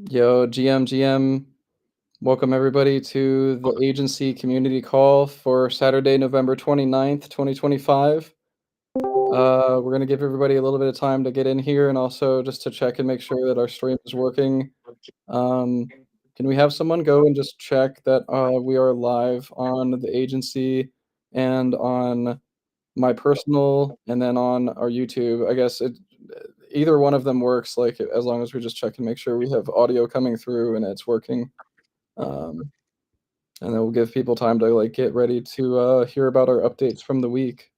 Yo, GM, welcome everybody to the agency community call for Saturday, November 29th, 2025. We're going to give everybody a little bit of time to get in here and also just to check and make sure that our stream is working. Um, can we have someone go and just check that we are live on the agency and on my personal and then on our YouTube? I guess either one of them works, like as long as we just check and make sure we have audio coming through and it's working. Um, and then we'll give people time to like get ready to hear about our updates from the week.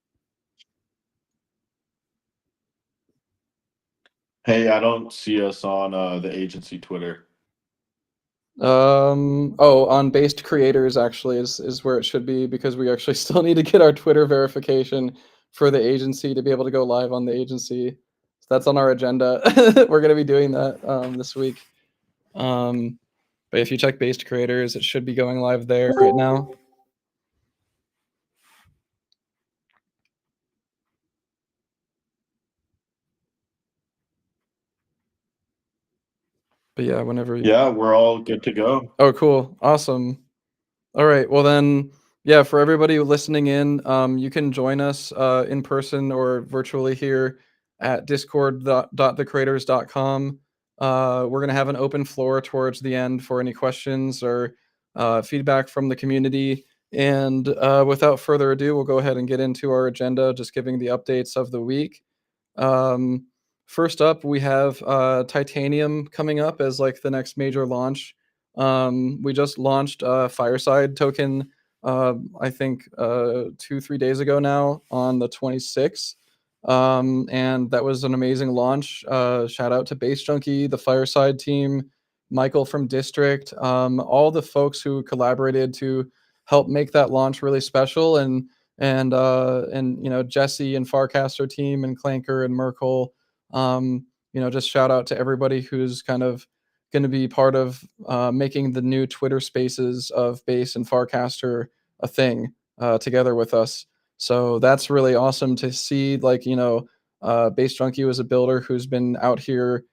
Hey, I don't see us on the agency Twitter. Oh, on based creators actually is where it should be because we actually still need to get our Twitter verification for the agency to be able to go live on the agency. So that's on our agenda. We're gonna be doing that this week. But if you check based creators, it should be going live there right now. But yeah, whenever you... Yeah, we're all good to go. Oh, cool. Awesome. All right. Well, then, yeah, for everybody listening in, you can join us in person or virtually here at discord.thecreators.com. We're going to have an open floor towards the end for any questions or feedback from the community. And without further ado, we'll go ahead and get into our agenda, just giving the updates of the week. Um, First up, we have Titanium coming up as like the next major launch. We just launched Fireside token, I think 2-3 days ago now on the 26th. And that was an amazing launch. Shout out to Base Junkie, the Fireside team, Michael from District, all the folks who collaborated to help make that launch really special. And you know, Jesse and Farcaster team and Clanker and Merkel. You know, just shout out to everybody who's kind of going to be part of making the new Twitter Spaces of Base and Farcaster a thing together with us. So that's really awesome to see. Like, you know, Base Junkie was a builder who's been out here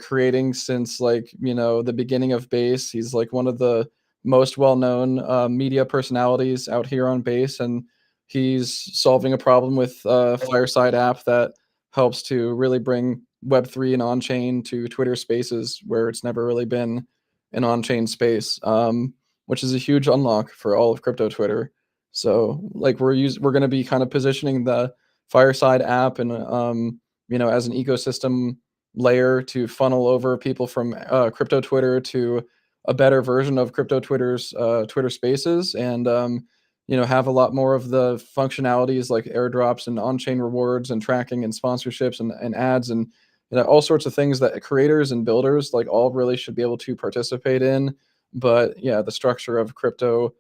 creating since, like, you know, the beginning of Base. He's like one of the most well-known media personalities out here on Base, and he's solving a problem with Fireside app that helps to really bring Web3 and on-chain to Twitter Spaces where it's never really been an on-chain space, which is a huge unlock for all of crypto Twitter. So like we're going to be kind of positioning the Fireside app and you know, as an ecosystem layer to funnel over people from crypto Twitter to a better version of crypto Twitter's Twitter Spaces, and you know, have a lot more of the functionalities like airdrops and on-chain rewards and tracking and sponsorships and ads and, you know, all sorts of things that creators and builders like all really should be able to participate in. But yeah, the structure of crypto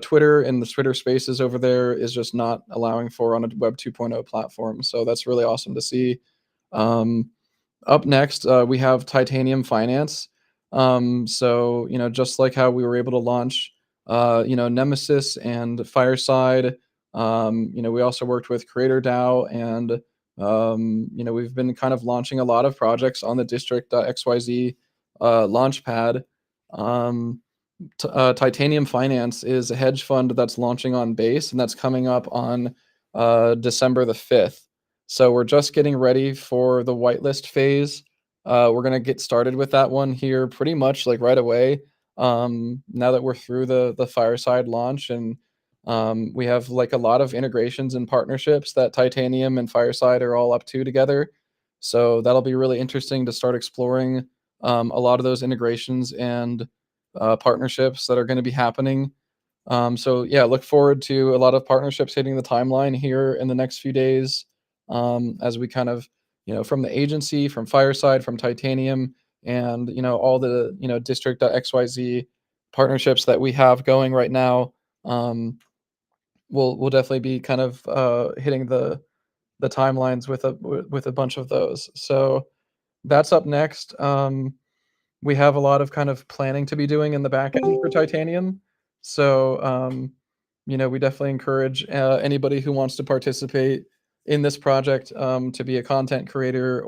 Twitter and the Twitter Spaces over there is just not allowing for on a Web 2.0 platform. So that's really awesome to see. Um, Up next, we have Titanium Finance. So, you know, just like how we were able to launch, you know, Nemesis and Fireside, you know, we also worked with Creator DAO, and, you know, we've been kind of launching a lot of projects on the District.xyz launchpad. Um, Titanium Finance is a hedge fund that's launching on Base, and that's coming up on December the 5th. So we're just getting ready for the whitelist phase. We're gonna get started with that one here pretty much like right away. Now that we're through the Fireside launch, and we have like a lot of integrations and partnerships that Titanium and Fireside are all up to together. So that'll be really interesting to start exploring a lot of those integrations and partnerships that are going to be happening. So yeah, look forward to a lot of partnerships hitting the timeline here in the next few days, as we kind of, you know, from the agency, from Fireside, from Titanium, and, you know, all the, you know, District.xyz partnerships that we have going right now. Um, we'll definitely be kind of hitting the timelines with a bunch of those. So that's up next. We have a lot of kind of planning to be doing in the back end for Titanium. So, you know, we definitely encourage anybody who wants to participate in this project to be a content creator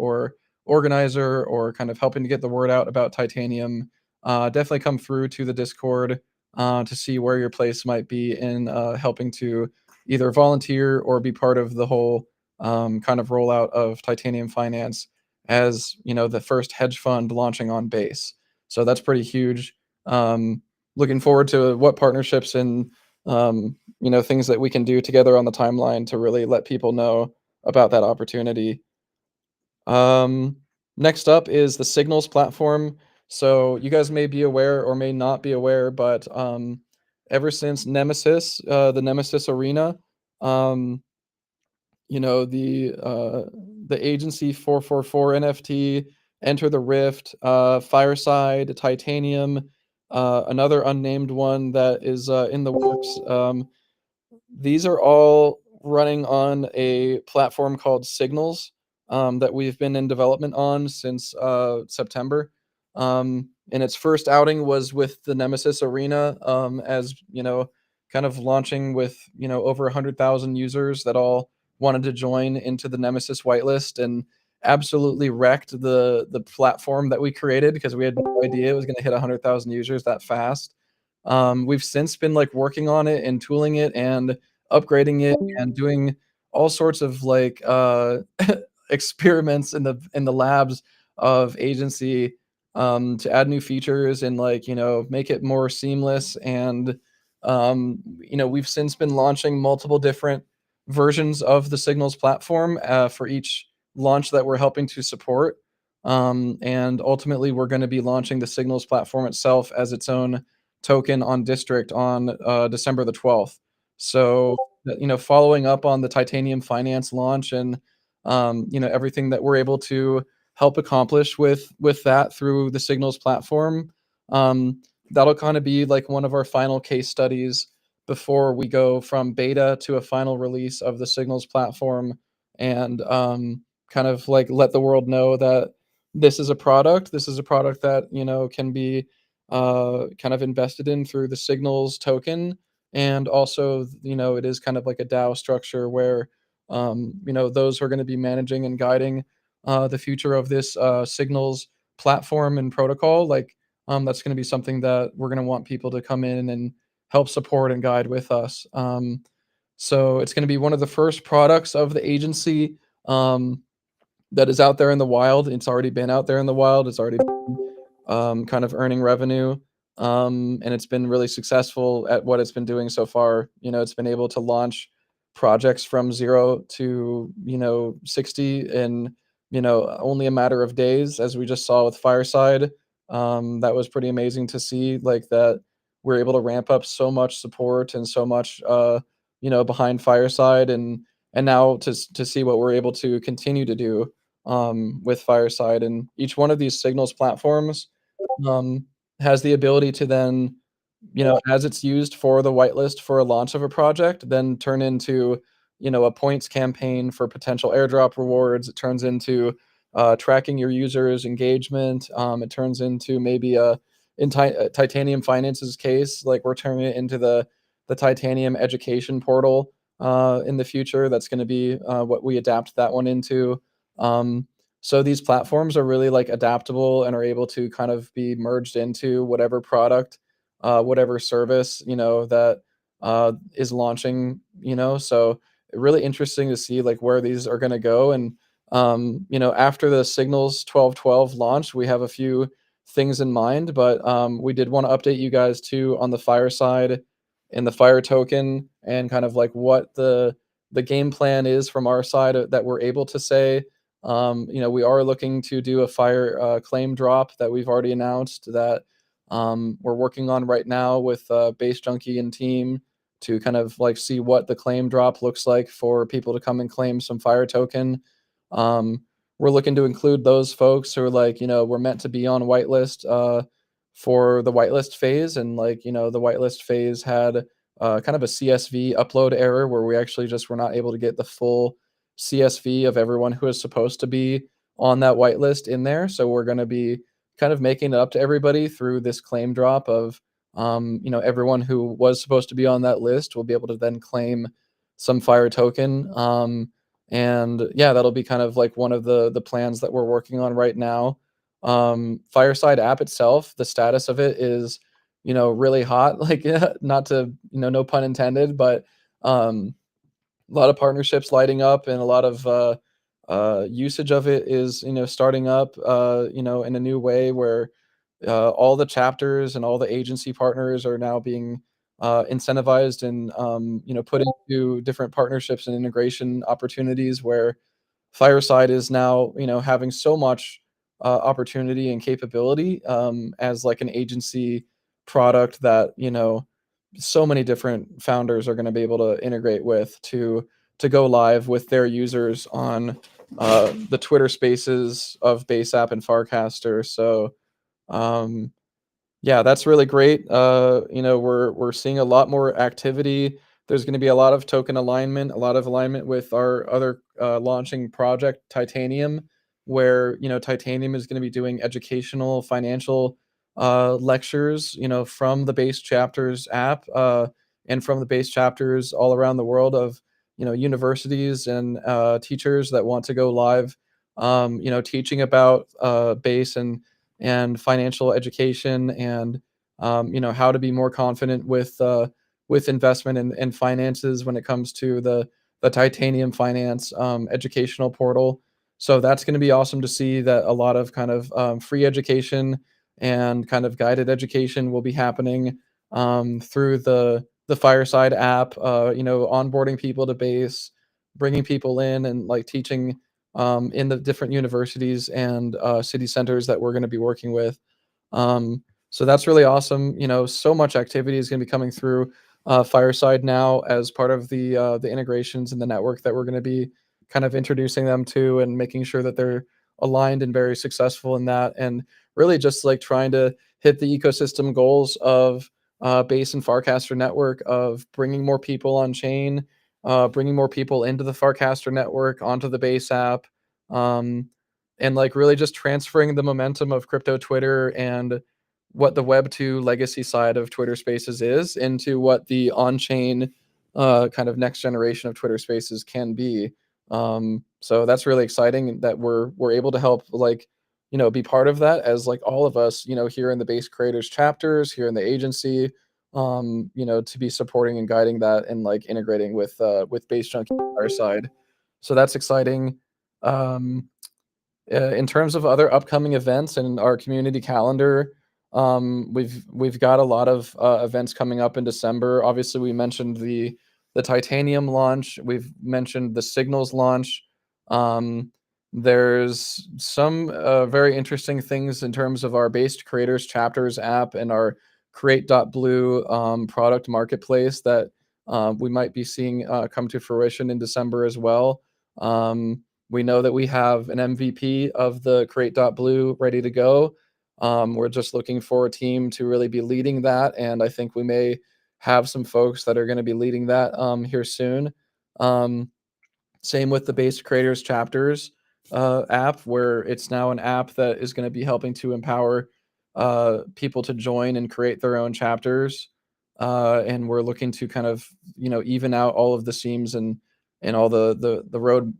organizer or kind of helping to get the word out about Titanium, definitely come through to the Discord to see where your place might be in helping to either volunteer or be part of the whole kind of rollout of Titanium Finance as the first hedge fund launching on Base. So that's pretty huge. Looking forward to what partnerships and things that we can do together on the timeline to really let people know about that opportunity. Um, Next up is the Signals platform. So you guys may be aware or may not be aware, but ever since Nemesis, the Nemesis Arena, um, the agency 444 NFT, Enter the Rift, Fireside, Titanium, another unnamed one that is in the works. These are all running on a platform called Signals, that we've been in development on since September. And its first outing was with the Nemesis Arena, as kind of launching with over 100,000 users that all wanted to join into the Nemesis whitelist and absolutely wrecked the platform that we created because we had no idea it was going to hit 100,000 users that fast. We've since been like working on it and tooling it and upgrading it and doing all sorts of like experiments in the labs of agency to add new features and like make it more seamless. And we've since been launching multiple different versions of the Signals platform for each launch that we're helping to support. And ultimately, we're going to be launching the Signals platform itself as its own token on District on December the 12th. So, following up on the Titanium Finance launch and everything that we're able to help accomplish with that through the Signals platform, that'll kind of be like one of our final case studies before we go from beta to a final release of the Signals platform, and kind of like let the world know that this is a product. This is a product that can be kind of invested in through the Signals token, and also it is kind of like a DAO structure where those who are going to be managing and guiding the future of this Signals platform and protocol, like that's going to be something that we're going to want people to come in and help support and guide with us. So it's going to be one of the first products of the agency that is out there in the wild. It's already been out there in the wild. It's already been, kind of earning revenue, and it's been really successful at what it's been doing so far. It's been able to launch projects from 0 to 60 in only a matter of days, as we just saw with Fireside. That was pretty amazing to see, like that we're able to ramp up so much support and so much behind Fireside, and now to see what we're able to continue to do with Fireside. And each one of these Signals platforms um, has the ability to then, as it's used for the whitelist for a launch of a project, then turn into, a points campaign for potential airdrop rewards. It turns into tracking your users' engagement. It turns into maybe Titanium Finance's case, like we're turning it into the Titanium education portal in the future. That's going to be what we adapt that one into. So these platforms are really like adaptable and are able to kind of be merged into whatever product, whatever service, that is launching, so really interesting to see like where these are going to go. And, after the Signals 1212 launch, we have a few things in mind, but we did want to update you guys too on the Fireside and the Fire token and kind of like what the game plan is from our side that we're able to say. We are looking to do a Fire claim drop that we've already announced that we're working on right now with Base Junkie and team to kind of like see what the claim drop looks like for people to come and claim some Fire token. Um, we're looking to include those folks who are like, we're meant to be on whitelist for the whitelist phase. And like, the whitelist phase had kind of a CSV upload error where we actually just were not able to get the full CSV of everyone who is supposed to be on that whitelist in there. So we're going to be kind of making it up to everybody through this claim drop of, everyone who was supposed to be on that list will be able to then claim some Fire token. And yeah, that'll be kind of like one of the plans that we're working on right now. Fireside app itself, the status of it is, really hot. Like, not to, no pun intended, but um, a lot of partnerships lighting up and a lot of usage of it is, starting up, in a new way where all the chapters and all the agency partners are now being incentivized and put into different partnerships and integration opportunities where Fireside is now having so much opportunity and capability as like an agency product that so many different founders are going to be able to integrate with to go live with their users on the Twitter Spaces of Base App and Farcaster. So um, yeah, that's really great. We're seeing a lot more activity. There's going to be a lot of token alignment, a lot of alignment with our other launching project, Titanium, where Titanium is going to be doing educational, financial lectures, from the Base Chapters app and from the Base Chapters all around the world of universities and teachers that want to go live, teaching about Base and financial education and how to be more confident with investment and finances when it comes to the Titanium Finance educational portal. So that's going to be awesome to see that a lot of kind of free education and kind of guided education will be happening through the Fireside app. Onboarding people to Base, bringing people in, and like teaching in the different universities and city centers that we're going to be working with. So that's really awesome. So much activity is going to be coming through Fireside now as part of the integrations in the network that we're going to be kind of introducing them to and making sure that they're aligned and very successful in that. And really just like trying to hit the ecosystem goals of Base and Farcaster network of bringing more people on chain, bringing more people into the Farcaster network, onto the Base app, um, and like really just transferring the momentum of crypto Twitter and what the Web 2 legacy side of Twitter Spaces is into what the on-chain kind of next generation of Twitter Spaces can be. So that's really exciting that we're able to help like be part of that as like all of us here in the Base Creators chapters here in the agency, to be supporting and guiding that and like integrating with Base Junkie on our side. So that's exciting. Um, in terms of other upcoming events in our community calendar, we've got a lot of events coming up in December. Obviously, we mentioned the Titanium launch. We've mentioned the Signals launch. Um, there's some very interesting things in terms of our Based Creators Chapters app and our Create.blue product marketplace that we might be seeing come to fruition in December as well. We know that we have an MVP of the Create.blue ready to go. We're just looking for a team to really be leading that, and I think we may have some folks that are going to be leading that here soon. Um, Same with the Base Creators Chapters app, where it's now an app that is going to be helping to empower people to join and create their own chapters. And we're looking to kind of even out all of the seams and all the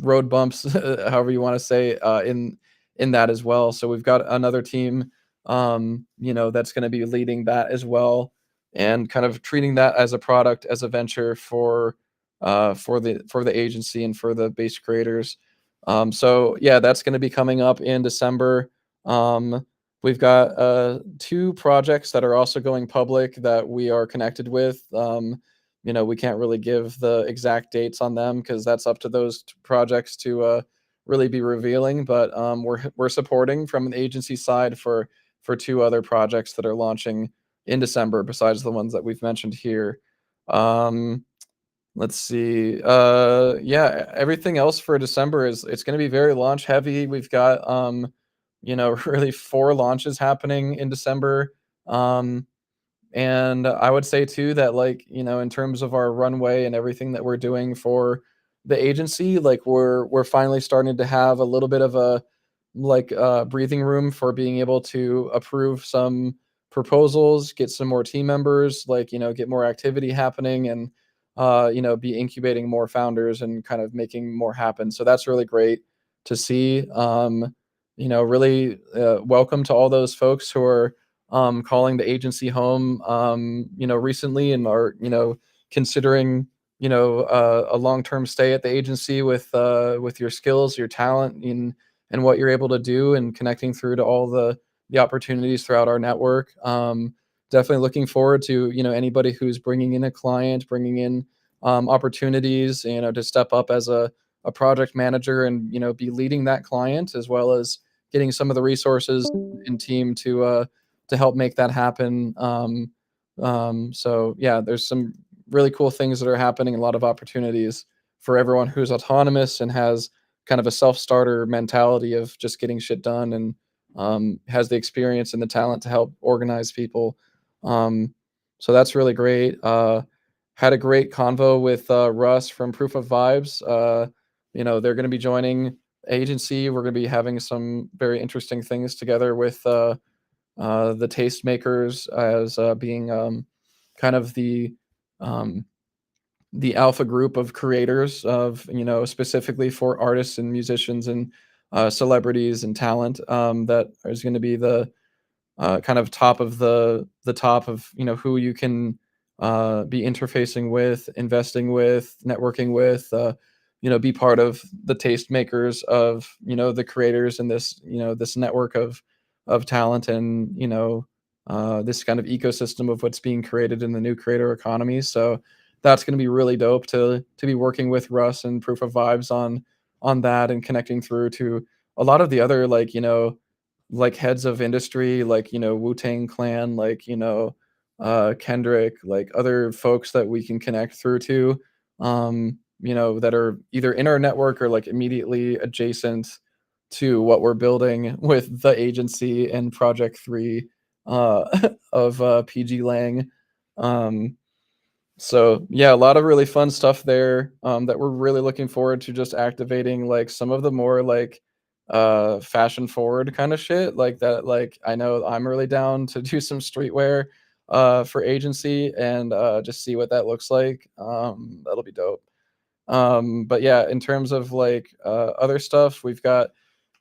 road bumps, however you want to say, in that as well. So we've got another team, that's going to be leading that as well, and kind of treating that as a product, as a venture for the agency and for the Base Creators. So yeah, that's going to be coming up in December. We've got two projects that are also going public that we are connected with. We can't really give the exact dates on them because that's up to those projects to really be revealing. But we're supporting from an agency side for two other projects that are launching in December besides the ones that we've mentioned here. Um, Let's see. Yeah, everything else for December is it's going to be very launch heavy. We've got really four launches happening in December. Um, and I would say too that like, in terms of our runway and everything that we're doing for the agency, like we're finally starting to have a little bit of a like breathing room for being able to approve some proposals, get some more team members, like, get more activity happening and be incubating more founders and kind of making more happen. So that's really great to see. Really welcome to all those folks who are calling the agency home, recently and are, considering, a long-term stay at the agency with your skills, your talent, and what you're able to do, and connecting through to all the opportunities throughout our network. Definitely looking forward to, anybody who's bringing in a client, bringing in opportunities, to step up as a project manager and, be leading that client, as well as getting some of the resources and team to help make that happen. So yeah, there's some really cool things that are happening, a lot of opportunities for everyone who's autonomous and has kind of a self-starter mentality of just getting shit done, and has the experience and the talent to help organize people. So that's really great. Had a great convo with Russ from Proof of Vibes. They're going to be joining agency. We're going to be having some very interesting things together with the tastemakers, as being kind of the alpha group of creators of, specifically for artists and musicians and celebrities and talent, that is going to be the kind of top of the top of, who you can be interfacing with, investing with, networking with, be part of the tastemakers of, the creators in this, this network of talent, and, this kind of ecosystem of what's being created in the new creator economy. So that's going to be really dope to be working with Russ and Proof of Vibes on that, and connecting through to a lot of the other, like heads of industry, like, Wu-Tang Clan, like, Kendrick, like other folks that we can connect through to, that are either in our network or like immediately adjacent to what we're building with the agency and Project 3 of PG Lang. So yeah, a lot of really fun stuff there, that we're really looking forward to just activating, like some of the more like fashion forward kind of shit like that. Like I know I'm really down to do some streetwear for agency, and just see what that looks like. That'll be dope. But yeah, in terms of like other stuff, we've got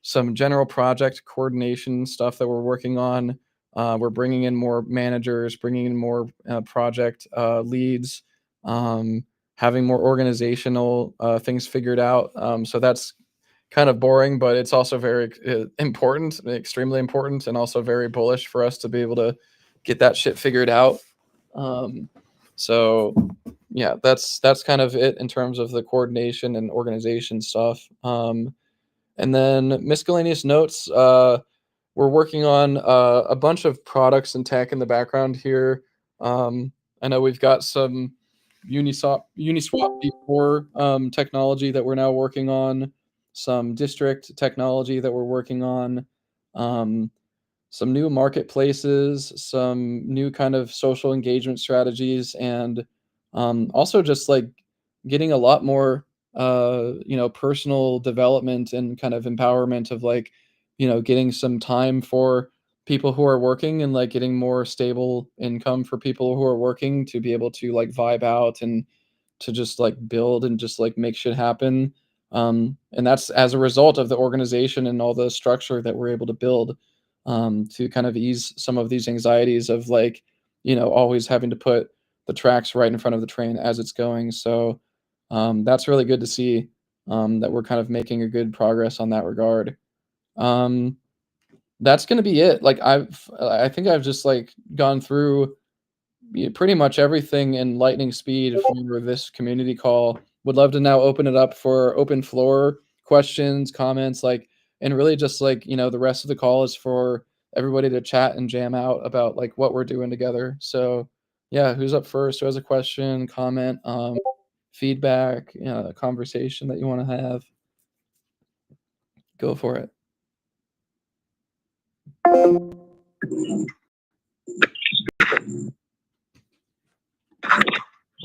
some general project coordination stuff that we're working on. We're bringing in more managers, bringing in more project leads, having more organizational things figured out. So that's kind of boring, but it's also very important, extremely important, and also very bullish for us to be able to get that shit figured out. So yeah, that's kind of it in terms of the coordination and organization stuff. And then miscellaneous notes. We're working on a bunch of products and tech in the background here. I know we've got some Uniswap V4 technology that we're now working on, some district technology that we're working on, some new marketplaces, some new kind of social engagement strategies, and also just like getting a lot more personal development and kind of empowerment of like, getting some time for people who are working, and like getting more stable income for people who are working, to be able to like vibe out and to just like build and just like make shit happen. And that's as a result of the organization and all the structure that we're able to build, to kind of ease some of these anxieties of like, always having to put the tracks right in front of the train as it's going. So that's really good to see, that we're kind of making a good progress on that regard. That's going to be it. Like I think I've just like gone through pretty much everything in lightning speed for this community call. Would love to now open it up for open floor questions, comments, like, and really just like, the rest of the call is for everybody to chat and jam out about like what we're doing together. So yeah, who's up first? Who has a question, comment, feedback, conversation that you want to have? Go for it.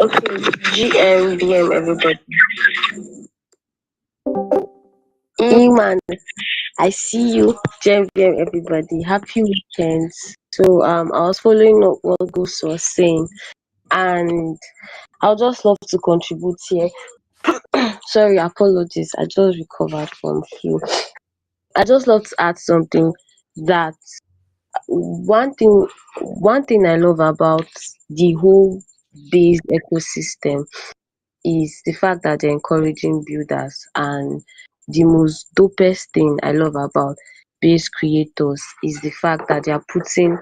Okay, GM, everybody. Iman, I see you. GM, everybody. Happy weekends. So I was following up what Ghost was saying. and I'll just love to contribute here. Sorry, apologies. I just recovered from flu. I just love to add something that one thing one thing I love about the whole base ecosystem is the fact that they're encouraging builders, and the most dopest thing I love about base creators is the fact that they are putting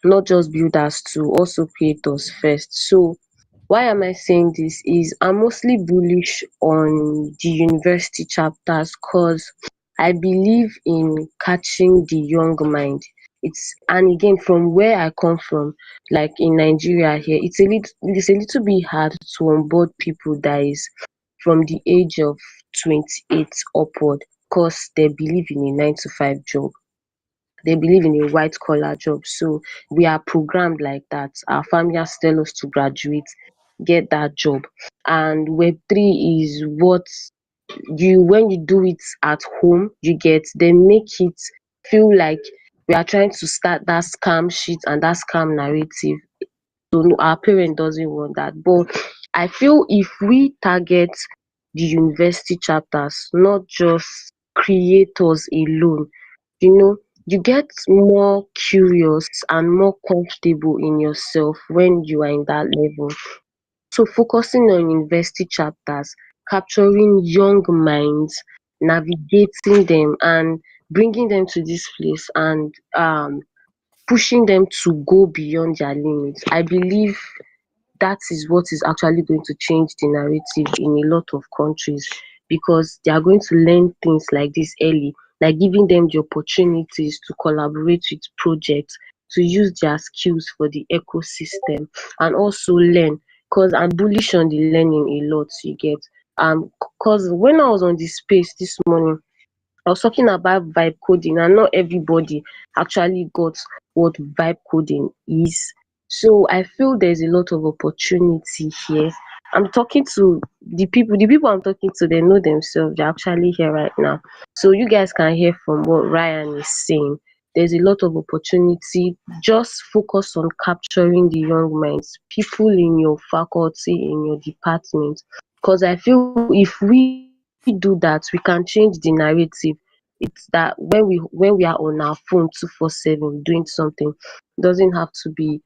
not just builders to also creators first. So why am I saying this is I'm mostly bullish on the university chapters because I believe in catching the young mind. It's and again from where I come from, like in Nigeria here, it's a little bit hard to onboard people that is from the age of 28 upward because they believe in a 9 to 5 job. They believe in a white collar job. So we are programmed like that. Our family has tell us to graduate, get that job. And Web3 is what you when you do it at home, you get they make it feel like we are trying to start that scam shit and that scam narrative. So no, our parent doesn't want that. But I feel if we target the university chapters, not just creators alone, you know, you get more curious and more comfortable in yourself when you are in that level. So focusing on university chapters, capturing young minds, navigating them and bringing them to this place and pushing them to go beyond their limits. I believe that is what is actually going to change the narrative in a lot of countries because they are going to learn things like this early, like giving them the opportunities to collaborate with projects, to use their skills for the ecosystem and also learn because I'm bullish on the learning a lot you get. Because when I was on the space this morning, I was talking about vibe coding and not everybody actually got what vibe coding is. So I feel there's a lot of opportunity here. I'm talking to the people I'm talking to, they know themselves, they're actually here right now. So you guys can hear from what Ryan is saying. There's a lot of opportunity. Just focus on capturing the young minds, people in your faculty, in your department. Because I feel if we do that, we can change the narrative. It's that when we are on our phone 247 doing something, doesn't have to be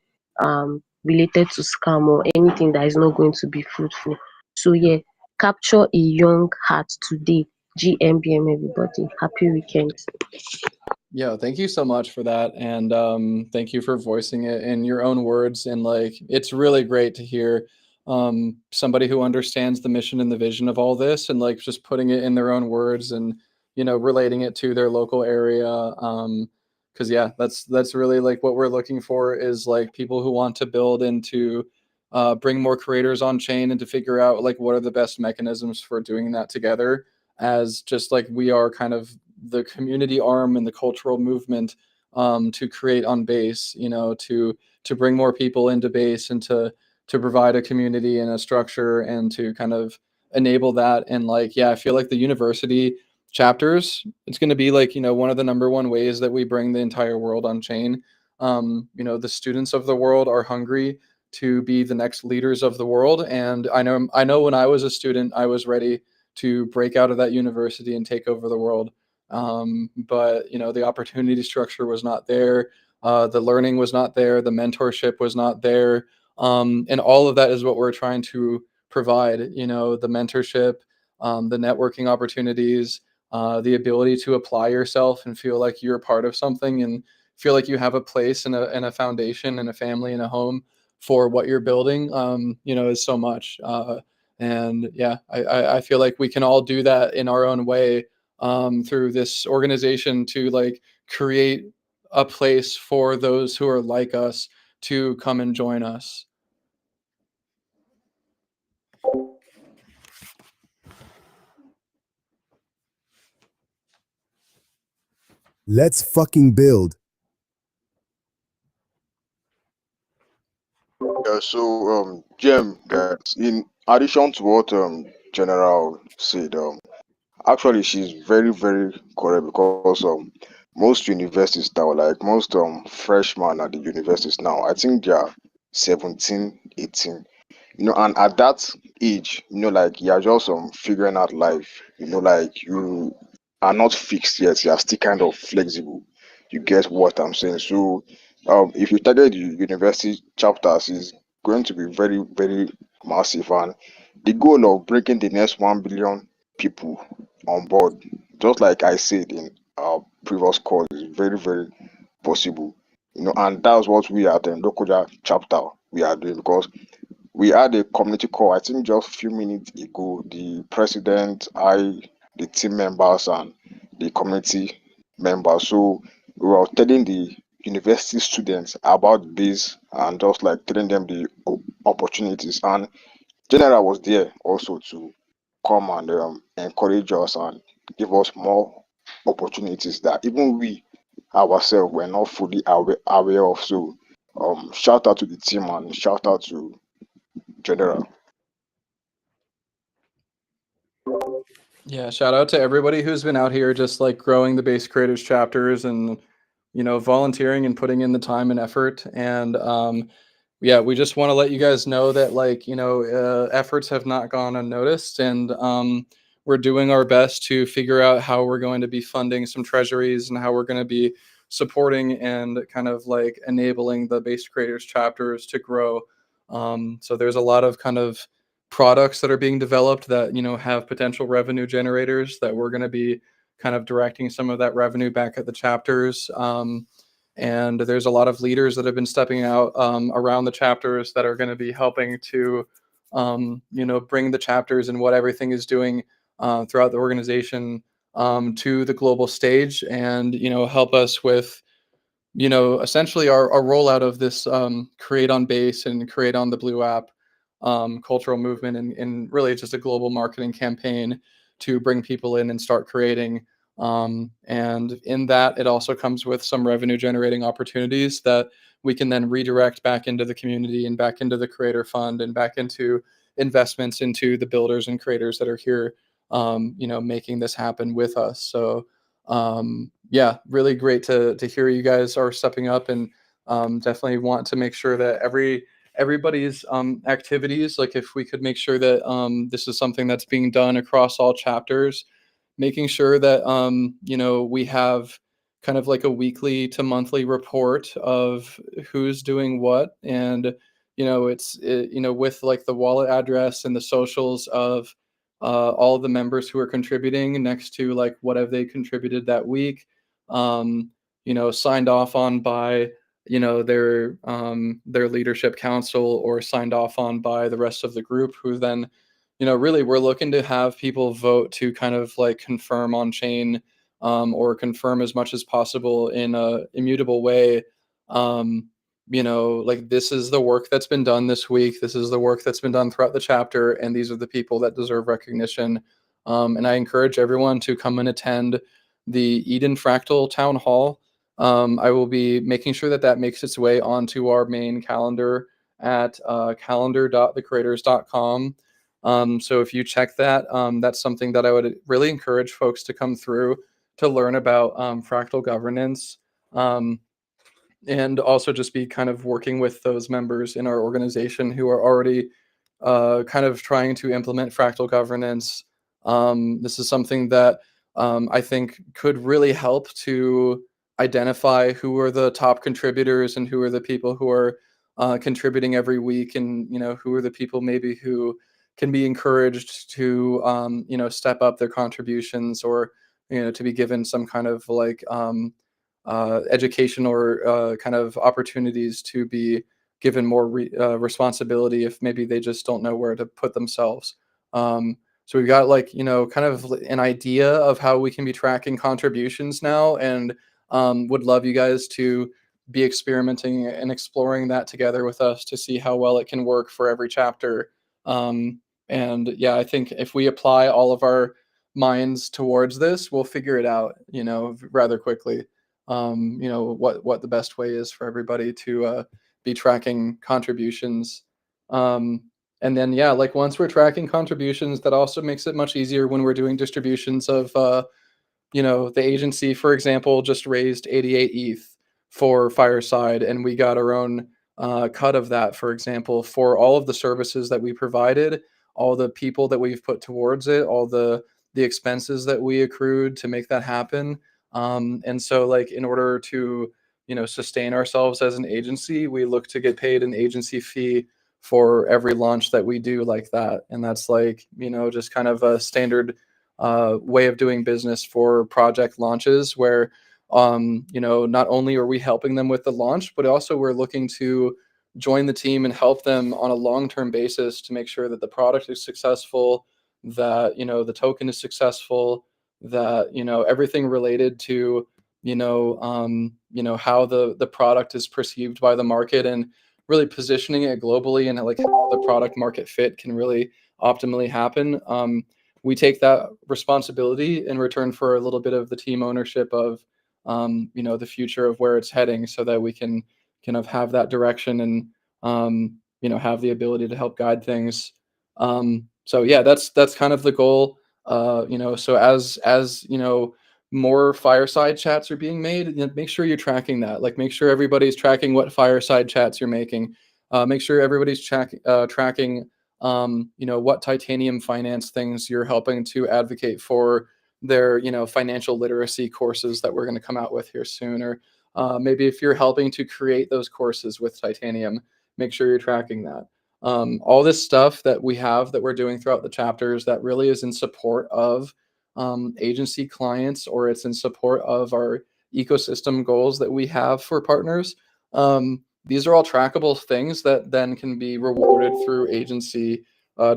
related to scam or anything that is not going to be fruitful. So yeah, capture a young heart today. GMBM everybody. Happy weekend. Yeah, thank you so much for that, and thank you for voicing it in your own words. And like, it's really great to hear somebody who understands the mission and the vision of all this, and like just putting it in their own words, and relating it to their local area. Because yeah, that's really like what we're looking for is like people who want to build and to bring more creators on chain and to figure out like what are the best mechanisms for doing that together. As just like we are kind of the community arm and the cultural movement to create on base, to bring more people into base and to provide a community and a structure and to kind of enable that. And like, yeah, I feel like the university chapters, it's going to be like, one of the number one ways that we bring the entire world on chain. The students of the world are hungry to be the next leaders of the world. And I know when I was a student, I was ready to break out of that university and take over the world. But the opportunity structure was not there. The learning was not there. The mentorship was not there. And all of that is what we're trying to provide. The mentorship, the networking opportunities, the ability to apply yourself and feel like you're part of something and feel like you have a place and a foundation and a family and a home for what you're building. Is so much. And yeah, I feel like we can all do that in our own way through this organization to like create a place for those who are like us to come and join us. Let's fucking build. Yeah, so Jem, guys, in addition to what General said, actually she's very, very correct because most universities now, like most freshmen at the universities now, I think they are 17, 18. And at that age, like you're just figuring out life, like you are not fixed yet, you are still kind of flexible. You get what I'm saying? So if you target the university chapters is going to be very, very massive, and the goal of breaking the next 1 billion people on board, just like I said in our previous call, is very, very possible. And that's what we at the Ndokoja chapter we are doing, because we had a community call, I think just a few minutes ago. The president, the team members, and the community members. So we were telling the university students about this and just like telling them the opportunities. And General was there also to come and encourage us and give us more opportunities that even we ourselves were not fully aware of. So shout out to the team and shout out to General. Yeah, shout out to everybody who's been out here just like growing the base creators chapters and volunteering and putting in the time and effort. And yeah, we just want to let you guys know that efforts have not gone unnoticed, and we're doing our best to figure out how we're going to be funding some treasuries and how we're going to be supporting and kind of like enabling the base creators chapters to grow. So there's a lot of kind of products that are being developed that have potential revenue generators that we're going to be kind of directing some of that revenue back at the chapters. And there's a lot of leaders that have been stepping out around the chapters that are going to be helping to bring the chapters and what everything is doing throughout the organization to the global stage, and help us with essentially our rollout of this Create on Base and Create on the Blue app cultural movement, and really just a global marketing campaign to bring people in and start creating. And in that, it also comes with some revenue generating opportunities that we can then redirect back into the community and back into the creator fund and back into investments into the builders and creators that are here, making this happen with us. So yeah, really great to hear you guys are stepping up, and definitely want to make sure that everybody's activities, like if we could make sure that this is something that's being done across all chapters, making sure that we have kind of like a weekly to monthly report of who's doing what, and with like the wallet address and the socials of all of the members who are contributing next to like what have they contributed that week, signed off on by their leadership council, or signed off on by the rest of the group, who then really we're looking to have people vote to kind of like confirm on chain, or confirm as much as possible in a immutable way. Like this is the work that's been done this week, this is the work that's been done throughout the chapter, and these are the people that deserve recognition. And I encourage everyone to come and attend the Eden Fractal Town Hall. I will be making sure that makes its way onto our main calendar at calendar.thecreators.com. So if you check that, that's something that I would really encourage folks to come through to learn about fractal governance, and also just be kind of working with those members in our organization who are already kind of trying to implement fractal governance. This is something that I think could really help to identify who are the top contributors and who are the people who are contributing every week, and who are the people maybe who can be encouraged to step up their contributions, or to be given some kind of like education, or kind of opportunities to be given more responsibility if maybe they just don't know where to put themselves. So we've got like kind of an idea of how we can be tracking contributions now, and would love you guys to be experimenting and exploring that together with us to see how well it can work for every chapter. And yeah, I think if we apply all of our minds towards this, we'll figure it out, rather quickly. What the best way is for everybody to be tracking contributions. And then, yeah, like once we're tracking contributions, that also makes it much easier when we're doing distributions of, the agency, for example, just raised 88 ETH for Fireside, and we got our own cut of that, for example, for all of the services that we provided, all the people that we've put towards it, all the expenses that we accrued to make that happen. And so, like, in order to, sustain ourselves as an agency, we look to get paid an agency fee for every launch that we do like that. And that's like, just kind of a standard way of doing business for project launches where, not only are we helping them with the launch, but also we're looking to join the team and help them on a long-term basis to make sure that the product is successful, that, the token is successful, that, everything related to, how the product is perceived by the market, and really positioning it globally, and like how the product market fit can really optimally happen. We take that responsibility in return for a little bit of the team ownership of, the future of where it's heading, so that we can kind of have that direction and, have the ability to help guide things. So yeah, that's kind of the goal. So as more fireside chats are being made, make sure you're tracking that. Like, make sure everybody's tracking what fireside chats you're making. Make sure everybody's tracking, what titanium finance things you're helping to advocate for their, financial literacy courses that we're going to come out with here soon. Or maybe if you're helping to create those courses with titanium, make sure you're tracking that. All this stuff that we have that we're doing throughout the chapters that really is in support of agency clients, or it's in support of our ecosystem goals that we have for partners. These are all trackable things that then can be rewarded through agency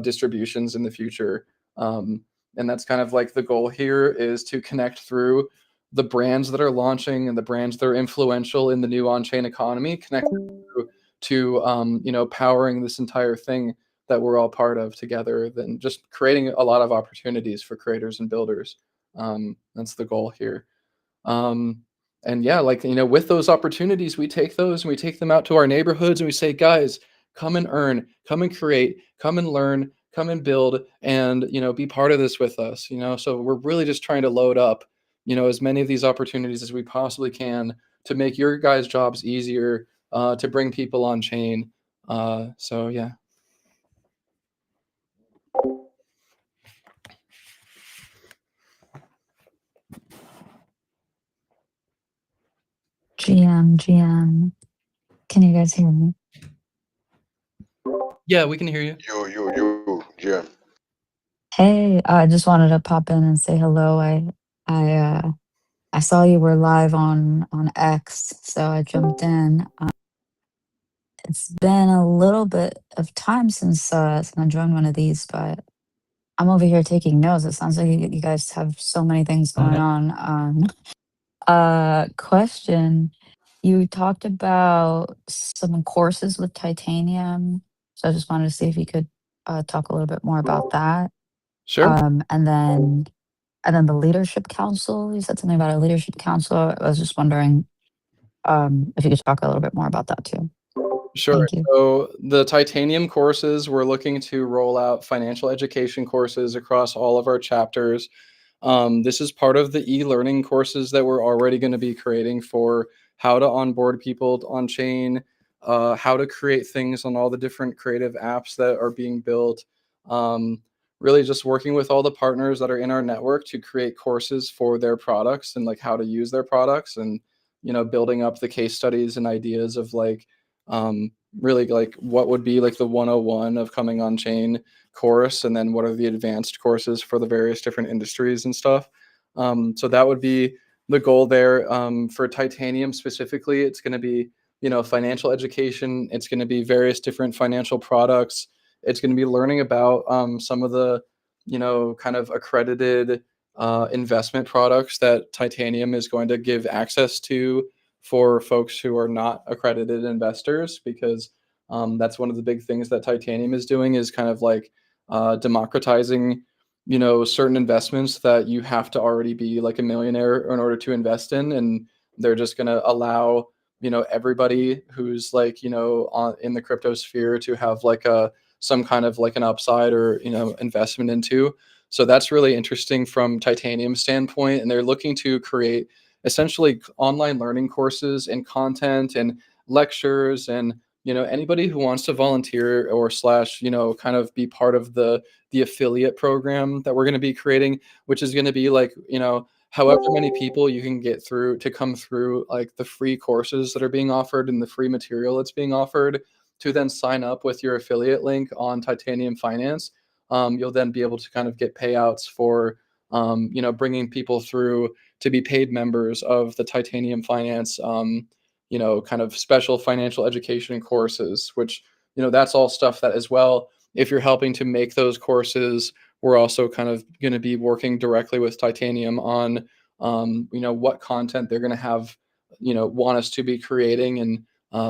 distributions in the future. And that's kind of like the goal here, is to connect through the brands that are launching and the brands that are influential in the new on-chain economy, connect through to powering this entire thing that we're all part of together, then just creating a lot of opportunities for creators and builders. That's the goal here. And yeah, like, with those opportunities, we take those and we take them out to our neighborhoods and we say, guys, come and earn, come and create, come and learn, come and build, and, be part of this with us. So we're really just trying to load up, as many of these opportunities as we possibly can to make your guys' jobs easier, to bring people on chain. So yeah. GM, can you guys hear me? Yeah, we can hear you. Jim. Hey, I just wanted to pop in and say hello. I saw you were live on X, so I jumped in. It's been a little bit of time since I joined one of these, but I'm over here taking notes. It sounds like you guys have so many things going on. Question. You talked about some courses with titanium, so I just wanted to see if you could talk a little bit more about that. Sure. And then the leadership council. You said something about a leadership council. I was just wondering if you could talk a little bit more about that too. Sure. Thank you. So the titanium courses, we're looking to roll out financial education courses across all of our chapters. This is part of the e-learning courses that we're already going to be creating for how to onboard people on chain, how to create things on all the different creative apps that are being built. Really just working with all the partners that are in our network to create courses for their products and like how to use their products, and, building up the case studies and ideas of like, really like what would be like the 101 of coming on chain course, and then what are the advanced courses for the various different industries and stuff. So that would be the goal there. For titanium specifically, it's going to be, financial education. It's going to be various different financial products. It's going to be learning about some of the, kind of accredited investment products that titanium is going to give access to for folks who are not accredited investors, because that's one of the big things that titanium is doing, is kind of like democratizing, certain investments that you have to already be like a millionaire in order to invest in. And they're just going to allow, everybody who's like, in the crypto sphere to have like some kind of like an upside or, investment into. So that's really interesting from titanium's standpoint. And they're looking to create essentially online learning courses and content and lectures and anybody who wants to volunteer or slash, kind of be part of the affiliate program that we're going to be creating, which is going to be like, however many people you can get through to come through like the free courses that are being offered and the free material that's being offered to then sign up with your affiliate link on Titanium Finance. You'll then be able to kind of get payouts for, bringing people through to be paid members of the Titanium Finance, kind of special financial education courses, which, that's all stuff that as well, if you're helping to make those courses, we're also kind of going to be working directly with Titanium on, what content they're going to have, want us to be creating and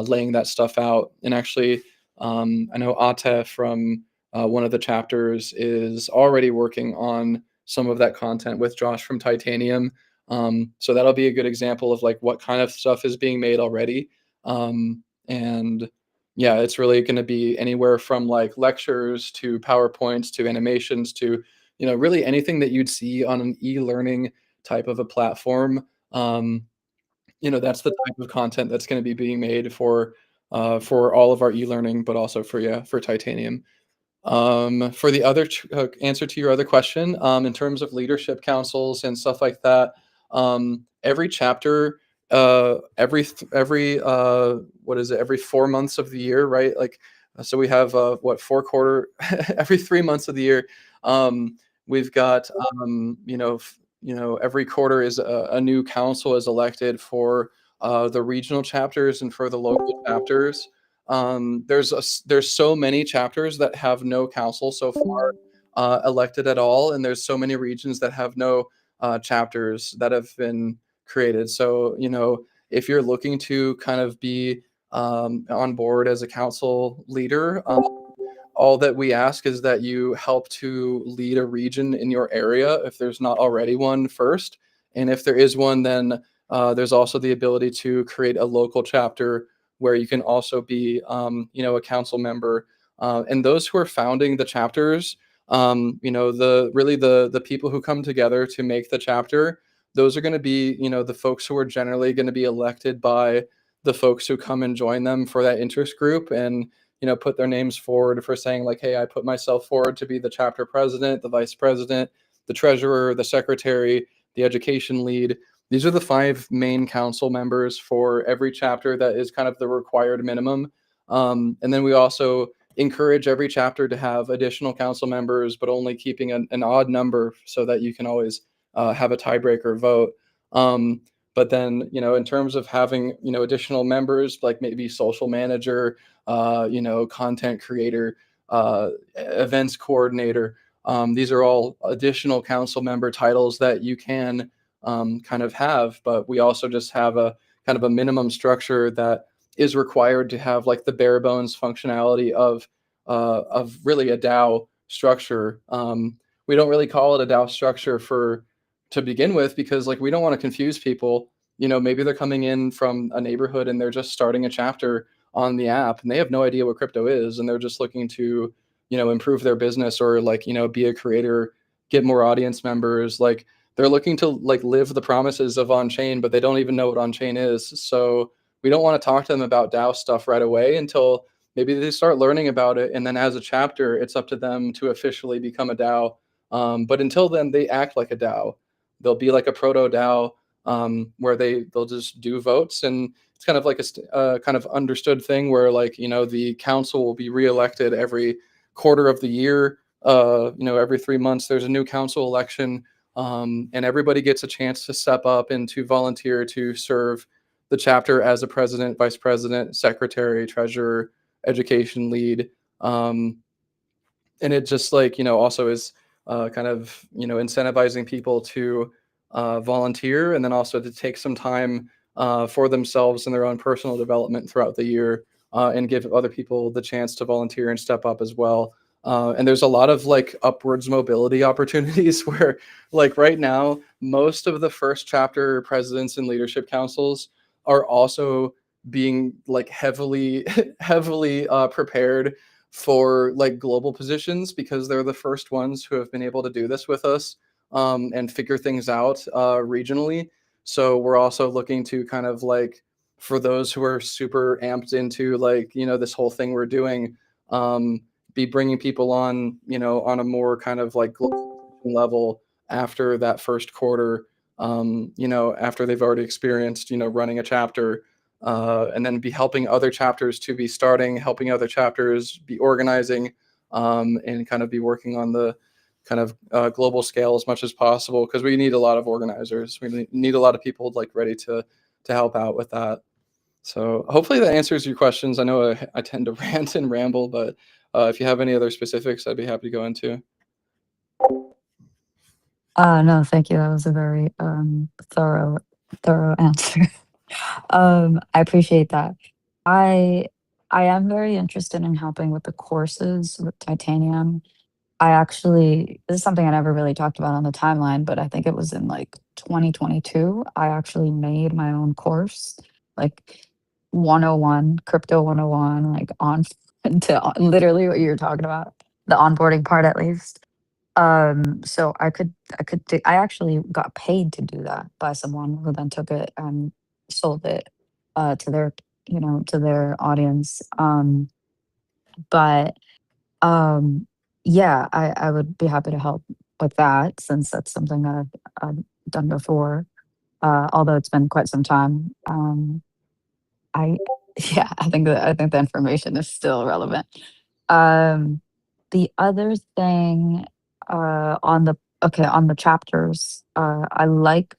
laying that stuff out. And actually, I know Ate from one of the chapters is already working on some of that content with Josh from Titanium. So that'll be a good example of like what kind of stuff is being made already. And yeah, it's really going to be anywhere from like lectures to PowerPoints to animations to, really anything that you'd see on an e-learning type of a platform. That's the type of content that's going to be being made for all of our e-learning, but also for Titanium. For the other answer to your other question, in terms of leadership councils and stuff like that, every chapter, every 4 months of the year, right? Like, so we have every 3 months of the year, we've got every quarter is a new council is elected for the regional chapters and for the local chapters. There's so many chapters that have no council so far elected at all, and there's so many regions that have no chapters that have been created. So if you're looking to kind of be on board as a council leader, all that we ask is that you help to lead a region in your area if there's not already one first, and if there is one, then there's also the ability to create a local chapter where you can also be, a council member. And those who are founding the chapters, the people who come together to make the chapter, those are going to be, the folks who are generally going to be elected by the folks who come and join them for that interest group and, put their names forward for saying like, hey, I put myself forward to be the chapter president, the vice president, the treasurer, the secretary, the education lead. These are the 5 main council members for every chapter that is kind of the required minimum. And then we also encourage every chapter to have additional council members, but only keeping an odd number so that you can always have a tiebreaker vote. But then, in terms of having, additional members, like maybe social manager, content creator, events coordinator, these are all additional council member titles that you can kind of have, but we also just have a kind of a minimum structure that is required to have like the bare bones functionality of really a DAO structure. We don't really call it a DAO structure to begin with because like we don't want to confuse people. Maybe they're coming in from a neighborhood and they're just starting a chapter on the app and they have no idea what crypto is and they're just looking to improve their business or like be a creator, get more audience members. Like they're looking to like live the promises of on-chain, but they don't even know what on-chain is. So we don't want to talk to them about DAO stuff right away until maybe they start learning about it. And then as a chapter, it's up to them to officially become a DAO. But until then, they act like a DAO. They'll be like a proto DAO where they'll just do votes. And it's kind of like a kind of understood thing where like, the council will be reelected every quarter of the year. Every 3 months, there's a new council election. And everybody gets a chance to step up and to volunteer to serve the chapter as a president, vice president, secretary, treasurer, education lead. And it just like, also is kind of, incentivizing people to volunteer and then also to take some time for themselves and their own personal development throughout the year and give other people the chance to volunteer and step up as well. And there's a lot of like upwards mobility opportunities where like right now, most of the first chapter presidents and leadership councils are also being like heavily prepared for like global positions because they're the first ones who have been able to do this with us and figure things out regionally. So we're also looking to kind of like for those who are super amped into like, this whole thing we're doing, be bringing people on, on a more kind of like global level after that first quarter, after they've already experienced, running a chapter, and then be helping other chapters to be starting, helping other chapters be organizing, and kind of be working on the kind of global scale as much as possible, because we need a lot of organizers. We need a lot of people like ready to help out with that. So hopefully that answers your questions. I know I tend to rant and ramble, but if you have any other specifics, I'd be happy to go into. No, thank you. That was a very thorough answer. I appreciate that. I I am very interested in helping with the courses with Titanium. This is something I never really talked about on the timeline, but I think it was in like 2022. I actually made my own course, like 101, crypto 101, like on to literally what you're talking about, the onboarding part at least. So I actually got paid to do that by someone who then took it and sold it to their, to their audience. But yeah, I would be happy to help with that since that's something that I've done before. Although it's been quite some time. I yeah, I think the information is still relevant. Um, the other thing on the chapters, I like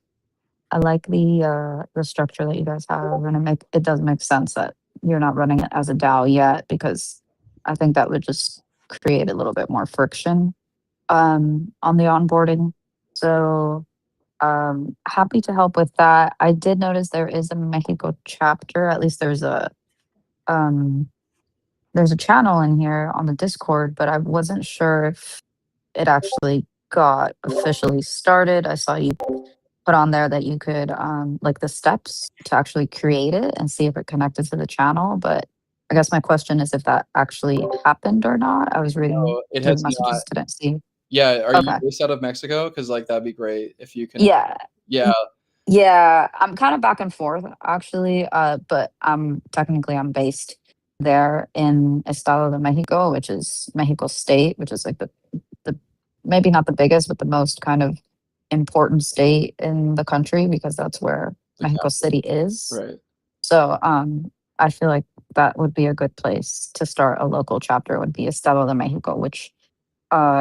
the structure that you guys have, and it does make sense that you're not running it as a DAO yet, because I think that would just create a little bit more friction on the onboarding. So happy to help with that. I did notice there is a Mexico chapter. At least um there's a channel in here on the Discord, but I wasn't sure if it actually got officially started. I saw you put on there that you could like the steps to actually create it and see if it connected to the channel, but I guess my question is if that actually happened or not. I was reading No, it through the has not. messages, didn't see. Yeah, are you Okay. based out of Mexico? Because like that'd be great if you can. Yeah. Yeah, Yeah, I'm kind of back and forth actually, but I'm based there in Estado de Mexico, which is Mexico State, which is like the maybe not the biggest, but the most kind of important state in the country, because that's where the Mexico capital. City is. Right. So I feel like that would be a good place to start a local chapter, would be Estado de Mexico, which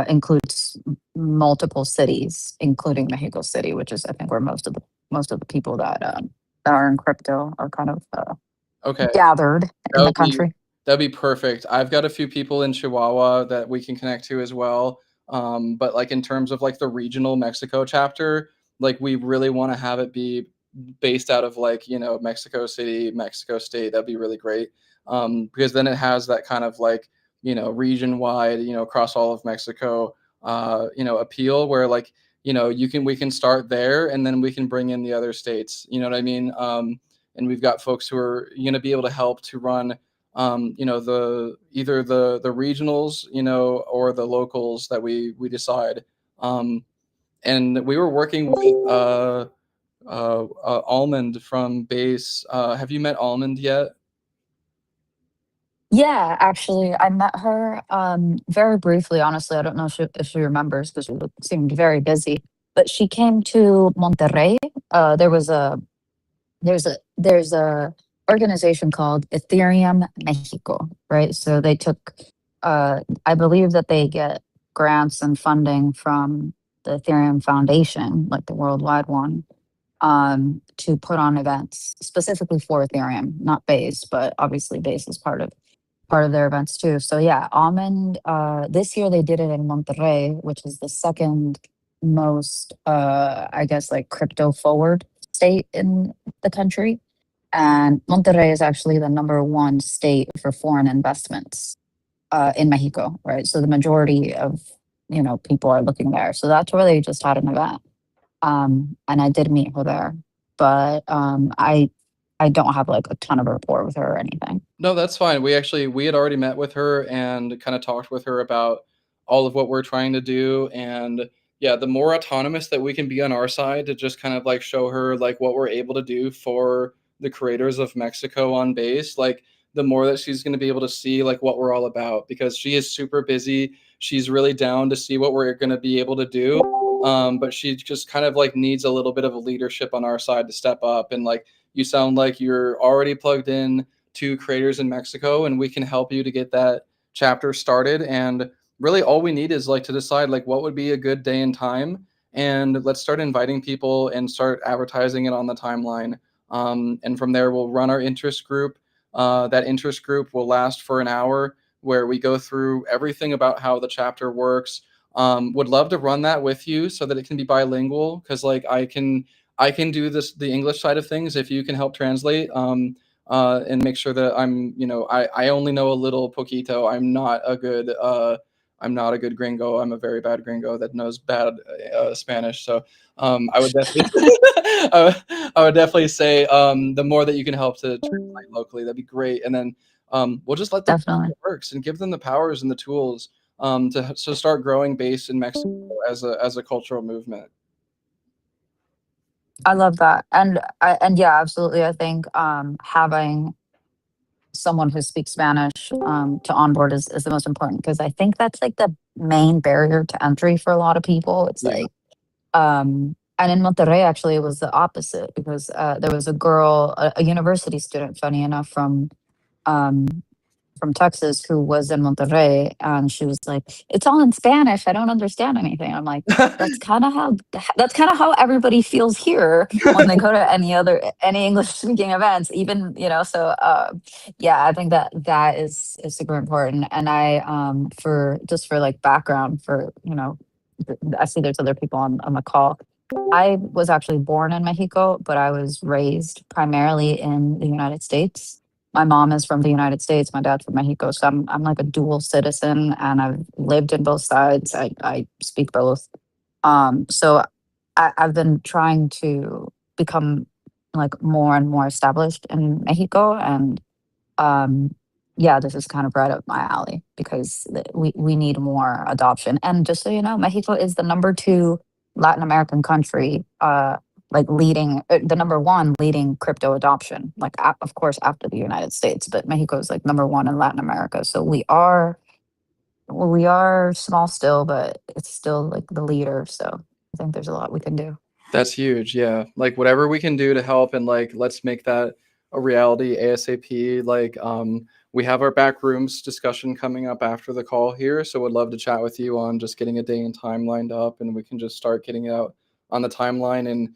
includes multiple cities, including Mexico City, which is I think where most of the people that are in crypto are kind of Okay. gathered That in the would be country. that'd be perfect. I've got a few people in Chihuahua that we can connect to as well. But like in terms of like the regional Mexico chapter, like we really want to have it be based out of like, Mexico City, Mexico State. That'd be really great. Because then it has that kind of like, region wide, across all of Mexico, appeal where like, we can start there and then we can bring in the other states. You know what I mean? And we've got folks who are going to be able to help to run the either the regionals, or the locals that we decide. And we were working with Almond from Base. Have you met Almond yet? Yeah, actually, I met her very briefly. Honestly, I don't know if she remembers because she seemed very busy. But she came to Monterrey. There was a there's a organization called Ethereum Mexico, right? So they took, I believe that they get grants and funding from the Ethereum Foundation, like the worldwide one, to put on events specifically for Ethereum, not Base, but obviously Base is part of their events too. So yeah, Almond, this year they did it in Monterrey, which is the second most, I guess, like crypto forward state in the country. And Monterrey is actually the number one state for foreign investments in Mexico, right? So the majority of, people are looking there. So that's where they just had an event. And I did meet her there, but I don't have like a ton of rapport with her or anything. No, that's fine. We had already met with her and kind of talked with her about all of what we're trying to do. And yeah, the more autonomous that we can be on our side to just kind of like show her like what we're able to do for the creators of Mexico on base, like the more that she's going to be able to see like what we're all about, because she is super busy. She's really down to see what we're going to be able to do. But she just kind of like needs a little bit of a leadership on our side to step up. And like, you sound like you're already plugged in to creators in Mexico, and we can help you to get that chapter started. And really all we need is like to decide like what would be a good day and time, and let's start inviting people and start advertising it on the timeline. And from there we'll run our interest group. That interest group will last for an hour, where we go through everything about how the chapter works. Would love to run that with you so that it can be bilingual, because like I can do this, the English side of things, if you can help translate. And make sure that I'm, I only know a little poquito. I'm not a good gringo. I'm a very bad gringo that knows bad Spanish. So I would definitely, I would definitely say the more that you can help to translate locally, that'd be great. And then we'll just let them know Definitely. how it works and give them the powers and the tools to start growing base in Mexico as a cultural movement. I love that. And yeah, absolutely. I think having someone who speaks Spanish to onboard is the most important, because I think that's like the main barrier to entry for a lot of people. It's Yeah. like and in Monterrey actually it was the opposite, because there was a girl, a university student, funny enough, from Texas, who was in Monterrey, and she was like, "It's all in Spanish. I don't understand anything." I'm like, that's kind of how everybody feels here when they go to any English speaking events, even, so yeah, I think that is super important. And I for like background for, I see there's other people on the call. I was actually born in Mexico, but I was raised primarily in the United States. My mom is from the United States, my dad's from Mexico, so I'm like a dual citizen, and I've lived in both sides. I speak both. So I've been trying to become like more and more established in Mexico, and yeah, this is kind of right up my alley, because we need more adoption. And just so you know, Mexico is the number 2 Latin American country, like leading the number 1 leading crypto adoption, like of course after the United States, but Mexico is like number 1 in Latin America. So we are small still, but it's still like the leader. So I think there's a lot we can do. That's huge. Yeah. Like whatever we can do to help, and like let's make that a reality ASAP. Like we have our back rooms discussion coming up after the call here, so would love to chat with you on just getting a day and time lined up, and we can just start getting it out on the timeline in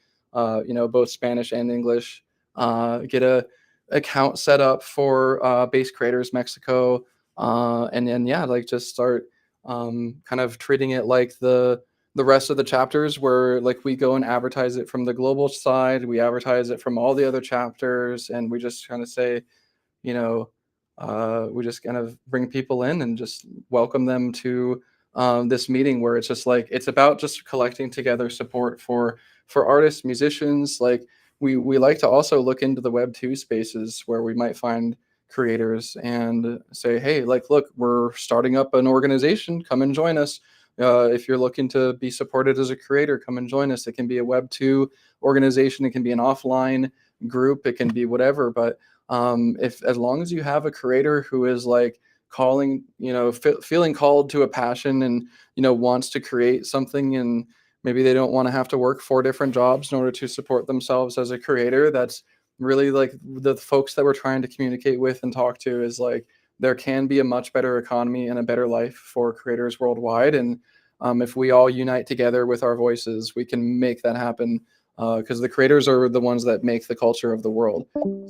both Spanish and English. Get a account set up for Base Creators Mexico, and then yeah, like just start kind of treating it like the rest of the chapters, where like we go and advertise it from the global side, we advertise it from all the other chapters, and we just kind of say, we just kind of bring people in and just welcome them to this meeting, where it's just like it's about just collecting together support for artists, musicians. Like we like to also look into the Web 2 spaces, where we might find creators and say, hey, like, look, we're starting up an organization, come and join us. If you're looking to be supported as a creator, come and join us. It can be a Web 2 organization, it can be an offline group, it can be whatever. But if as long as you have a creator who is like calling, feeling called to a passion, and wants to create something, and maybe they don't want to have to work 4 different jobs in order to support themselves as a creator, that's really like the folks that we're trying to communicate with and talk to, is like there can be a much better economy and a better life for creators worldwide. And if we all unite together with our voices, we can make that happen, because the creators are the ones that make the culture of the world.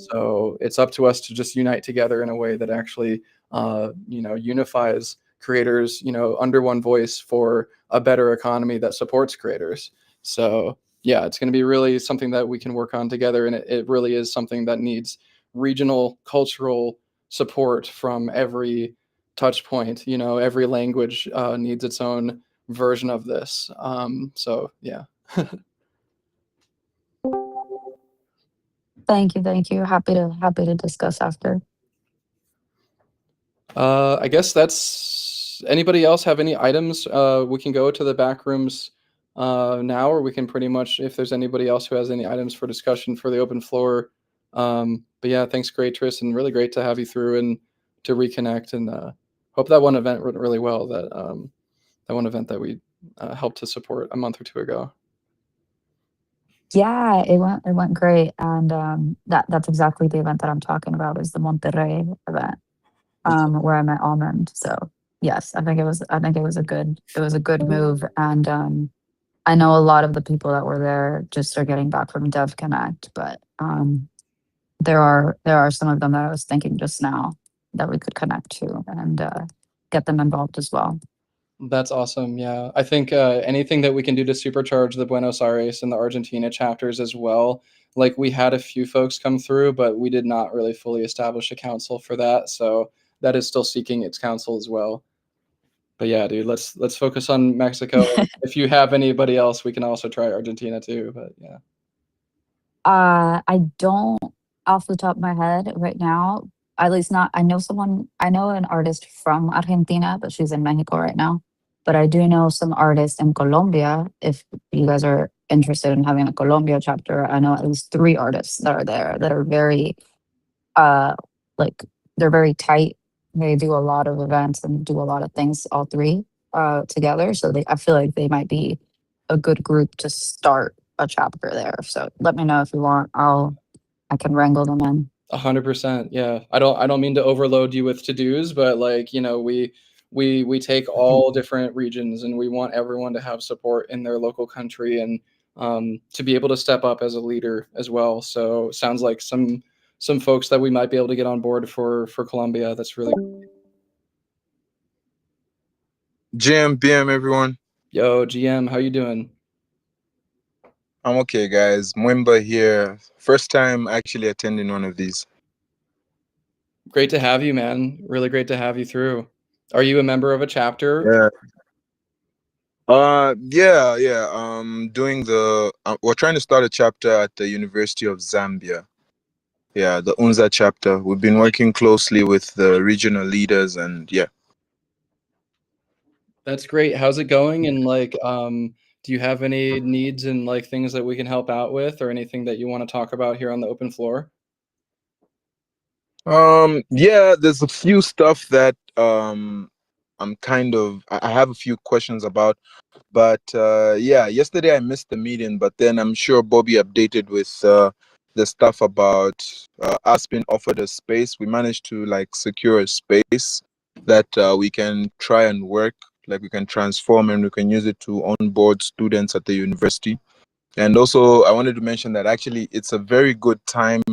So it's up to us to just unite together in a way that actually, unifies creators, under one voice for a better economy that supports creators. So yeah, it's going to be really something that we can work on together. And it really is something that needs regional cultural support from every touch point. Every language needs its own version of this. So yeah. Thank you. Happy to discuss after. I guess that's, anybody else have any items? We can go to the back rooms now, or we can pretty much, if there's anybody else who has any items for discussion for the open floor, But yeah, thanks, great, Tristan. Really great to have you through and to reconnect. And hope that one event went really well. That one event that we helped to support a month or two ago. Yeah, it went great, and that's exactly the event that I'm talking about, is the Monterrey event, where I met Almond. So yes, I think it was a good move, and I know a lot of the people that were there just are getting back from Dev Connect, but there are some of them that I was thinking just now that we could connect to and get them involved as well. That's awesome. Yeah. I think anything that we can do to supercharge the Buenos Aires and the Argentina chapters as well. Like, we had a few folks come through, but we did not really fully establish a council for that. So that is still seeking its council as well. But yeah, dude, let's focus on Mexico. If you have anybody else, we can also try Argentina too. But yeah. I don't off the top of my head right now. At least not. I know an artist from Argentina, but she's in Mexico right now. But I do know some artists in Colombia. If you guys are interested in having a Colombia chapter, I know at least 3 artists that are there that are very, uh, like, they're very tight. They do a lot of events and do a lot of things, all 3 together. So I feel like they might be a good group to start a chapter there. So let me know if you want. I can wrangle them in. 100%. Yeah. I don't mean to overload you with to-dos, but like, we take all different regions and we want everyone to have support in their local country and to be able to step up as a leader as well. So sounds like some folks that we might be able to get on board for Colombia. That's really GM, BM, everyone. Yo, GM, how you doing? I'm okay, guys. Mwemba here. First time actually attending one of these. Great to have you, man. Really great to have you through. Are you a member of a chapter? Yeah. We're trying to start a chapter at the University of Zambia. Yeah, the UNZA chapter. We've been working closely with the regional leaders, and yeah. That's great. How's it going? And like, do you have any needs and like things that we can help out with, or anything that you want to talk about here on the open floor? Yeah, there's a few stuff that I have a few questions about, but yeah, yesterday I missed the meeting, but then I'm sure Bobby updated with the stuff about us being offered a space. We managed to like secure a space that we can try and work, like we can transform and we can use it to onboard students at the university. And also, I wanted to mention that actually it's a very good time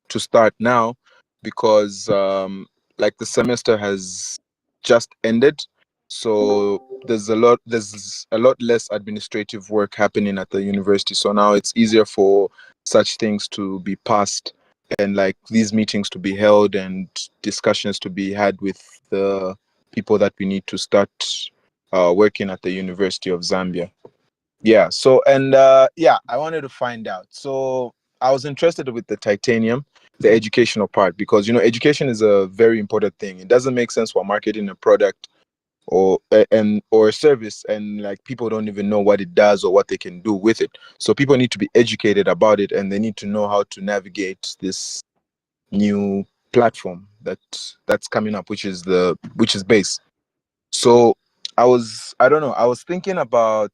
to start now because like the semester has just ended. So there's a lot less administrative work happening at the university. So now it's easier for such things to be passed and like these meetings to be held and discussions to be had with the people that we need to start working at the University of Zambia. Yeah. So, and yeah, I wanted to find out. So I was interested with the titanium, the educational part, because education is a very important thing. It doesn't make sense for marketing a product or a service and like people don't even know what it does or what they can do with it. So people need to be educated about it and they need to know how to navigate this new platform that's coming up, which is base. So I don't know, I was thinking about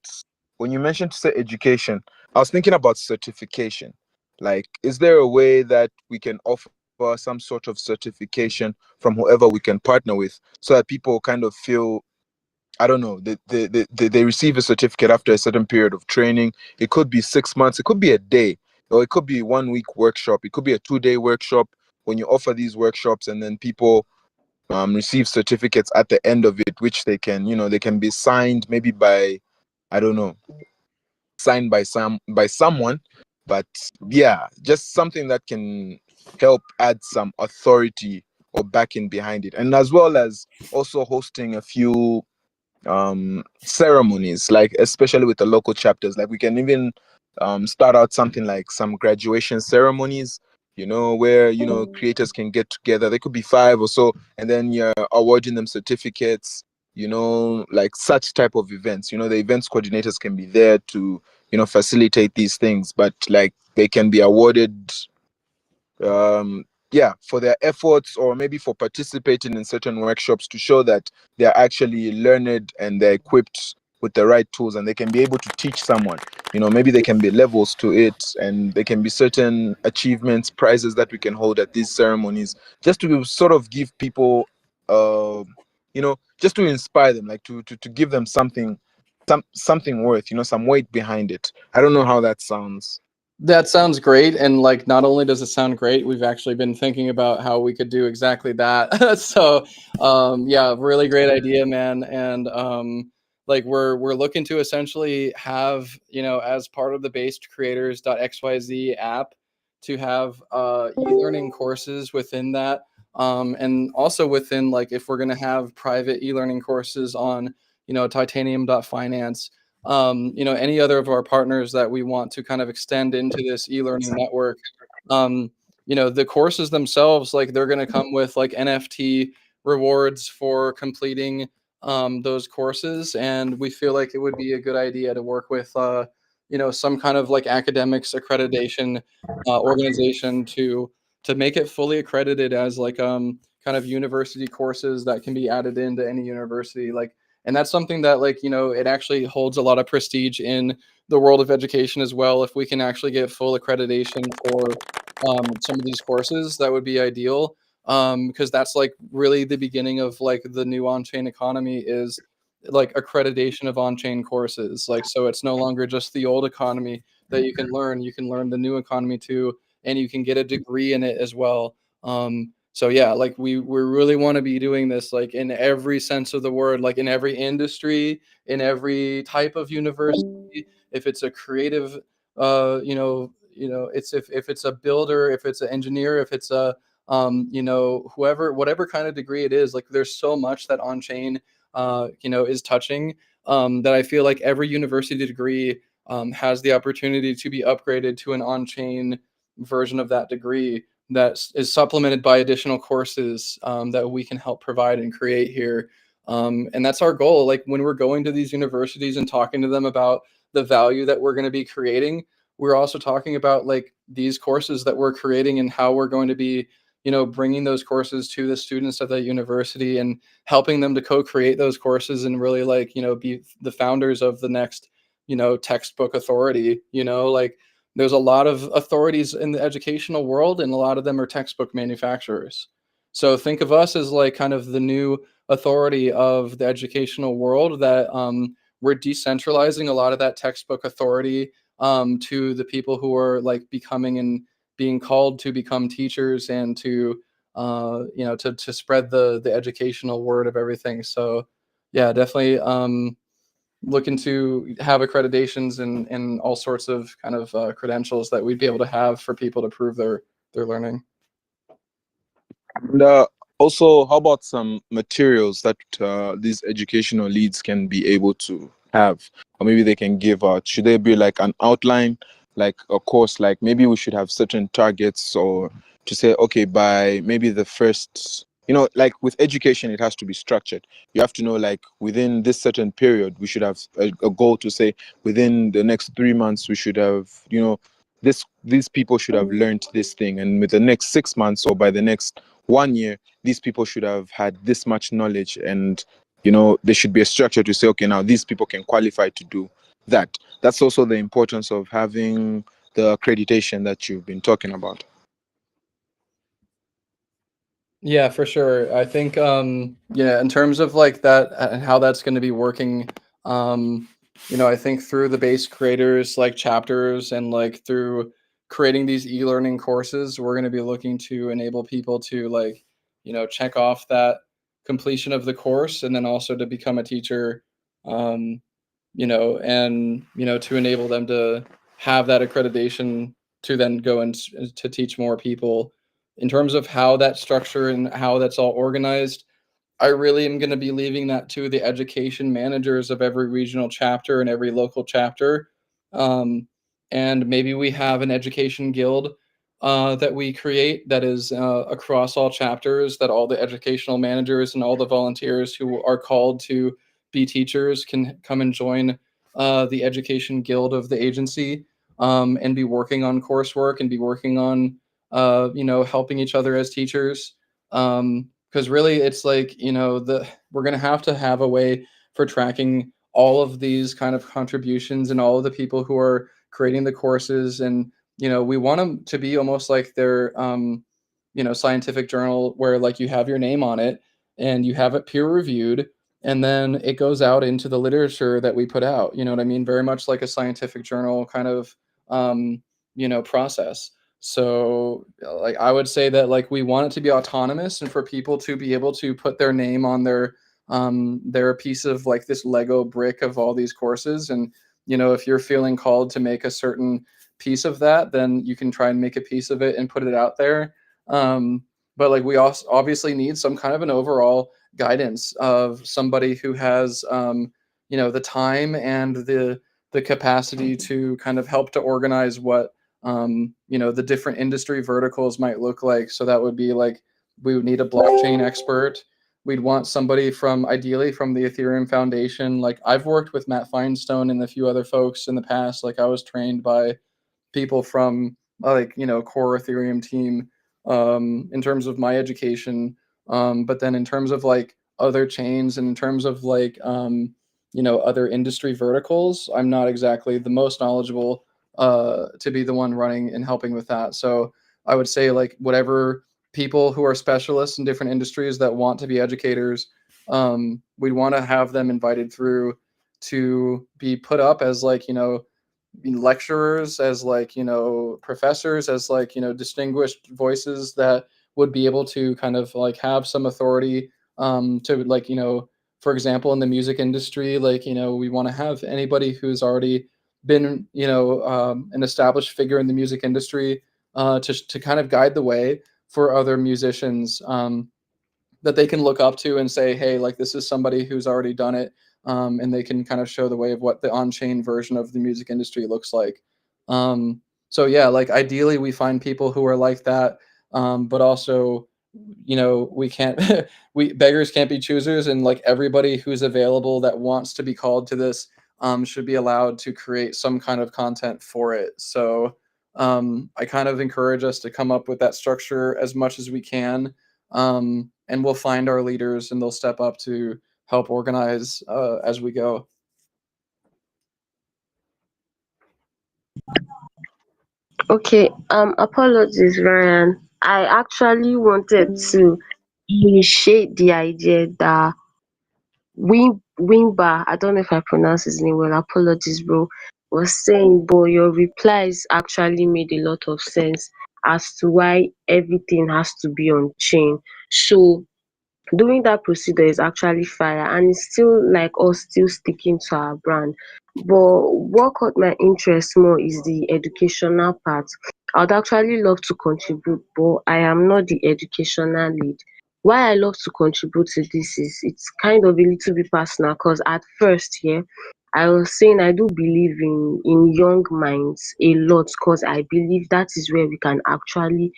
when you mentioned to say education, I was thinking about certification. Like, is there a way that we can offer some sort of certification from whoever we can partner with so that people kind of feel, I don't know, they receive a certificate after a certain period of training? It could be 6 months, it could be a day, or it could be 1 week workshop, it could be a 2-day workshop. When you offer these workshops and then people receive certificates at the end of it, which they can, they can be signed maybe by, I don't know, signed by someone, but yeah, just something that can help add some authority or backing behind it, and as well as also hosting a few ceremonies, like especially with the local chapters. Like we can even start out something like some graduation ceremonies, where creators can get together. They could be 5 or so, and then you're awarding them certificates, like such type of events. The events coordinators can be there to facilitate these things, but like they can be awarded yeah, for their efforts, or maybe for participating in certain workshops, to show that they're actually learned and they're equipped with the right tools, and they can be able to teach someone. Maybe there can be levels to it, and there can be certain achievements, prizes that we can hold at these ceremonies, just to sort of give people, just to inspire them, like to give them something worth, some weight behind it. I don't know how that sounds. That sounds great. And like, not only does it sound great, we've actually been thinking about how we could do exactly that. So, yeah, really great idea, man. And like, we're looking to essentially have, as part of the based creators.xyz app, to have e-learning courses within that. And also within, like, if we're going to have private e-learning courses on, titanium.finance, any other of our partners that we want to kind of extend into this e-learning network. The courses themselves, like, they're going to come with like NFT rewards for completing those courses, and we feel like it would be a good idea to work with some kind of like academics accreditation organization to make it fully accredited as like kind of university courses that can be added into any university. Like, and that's something that, like, it actually holds a lot of prestige in the world of education as well. If we can actually get full accreditation for some of these courses, that would be ideal, because that's like really the beginning of like the new on-chain economy, is like accreditation of on-chain courses. Like, so it's no longer just the old economy that you can learn the new economy too, and you can get a degree in it as well. So yeah, like, we really want to be doing this like in every sense of the word, like in every industry, in every type of university. If it's a creative, it's if it's a builder, if it's an engineer, if it's a whatever kind of degree it is, like, there's so much that on chain is touching, that I feel like every university degree has the opportunity to be upgraded to an on chain version of that degree that is supplemented by additional courses that we can help provide and create here. And that's our goal. Like, when we're going to these universities and talking to them about the value that we're going to be creating, we're also talking about like these courses that we're creating and how we're going to be, bringing those courses to the students at that university and helping them to co-create those courses and really, like, be the founders of the next, textbook authority. Like, there's a lot of authorities in the educational world, and a lot of them are textbook manufacturers. So think of us as like kind of the new authority of the educational world, that we're decentralizing a lot of that textbook authority to the people who are like becoming and being called to become teachers, and to to spread the educational word of everything. So yeah, definitely looking to have accreditations and all sorts of kind of credentials that we'd be able to have for people to prove their learning. And also, how about some materials that these educational leads can be able to have, or maybe they can give out? Should there be like an outline, like a course, like maybe we should have certain targets, or to say, okay, by maybe the first, like with education, it has to be structured. You have to know, like, within this certain period, we should have a goal to say within the next 3 months, we should have, these people should have learned this thing, and with the next 6 months, or by the next 1 year, these people should have had this much knowledge, and there should be a structure to say, okay, now these people can qualify to do that. That's also the importance of having the accreditation that you've been talking about. Yeah, for sure. I think yeah, in terms of like that and how that's going to be working, I think through the base creators like chapters, and like through creating these e-learning courses, we're going to be looking to enable people to, like, check off that completion of the course, and then also to become a teacher, um, and to enable them to have that accreditation to then go and to teach more people. In terms of how that structure and how that's all organized, I really am going to be leaving that to the education managers of every regional chapter and every local chapter. Um, and maybe we have an education guild that we create that is across all chapters, that all the educational managers and all the volunteers who are called to be teachers can come and join the education guild of the agency, and be working on coursework, and be working on helping each other as teachers. Because really, it's like, we're going to have a way for tracking all of these kind of contributions and all of the people who are creating the courses. And, we want them to be almost like their, scientific journal where like you have your name on it and you have it peer reviewed, and then it goes out into the literature that we put out. You know what I mean? Very much like a scientific journal kind of, process. So like I would say that like we want it to be autonomous and for people to be able to put their name on their piece of like this Lego brick of all these courses. And if you're feeling called to make a certain piece of that, then you can try and make a piece of it and put it out there. But like we also obviously need some kind of an overall guidance of somebody who has the time and the capacity to kind of help to organize what the different industry verticals might look like. So that would be like, we would need a blockchain expert. We'd want somebody ideally from the Ethereum Foundation. Like I've worked with Matt Feinstone and a few other folks in the past. Like I was trained by people from core Ethereum team in terms of my education. But then in terms of like other chains and in terms of like, other industry verticals, I'm not exactly the most knowledgeable to be the one running and helping with that. So I would say like whatever people who are specialists in different industries that want to be educators, we'd want to have them invited through to be put up as like, lecturers, as like, professors, as like, distinguished voices that would be able to kind of like have some authority to like, for example, in the music industry, like, we want to have anybody who's already been, an established figure in the music industry to kind of guide the way for other musicians that they can look up to and say, hey, like this is somebody who's already done it. And they can kind of show the way of what the on-chain version of the music industry looks like. So yeah, like ideally we find people who are like that, but also, we can't, beggars can't be choosers, and like everybody who's available that wants to be called to this should be allowed to create some kind of content for it. So I kind of encourage us to come up with that structure as much as we can, and we'll find our leaders and they'll step up to help organize as we go. Okay, apologies, Ryan. I actually wanted to initiate the idea that Wimba, I don't know if I pronounce his name well, apologies, bro, was saying, but your replies actually made a lot of sense as to why everything has to be on chain. So doing that procedure is actually fire, and it's still like us still sticking to our brand. But what caught my interest more is the educational part. I would actually love to contribute, but I am not the educational lead. Why I love to contribute to this is it's kind of a little bit personal, because at first, yeah, I was saying I do believe in young minds a lot, because I believe that is where we can actually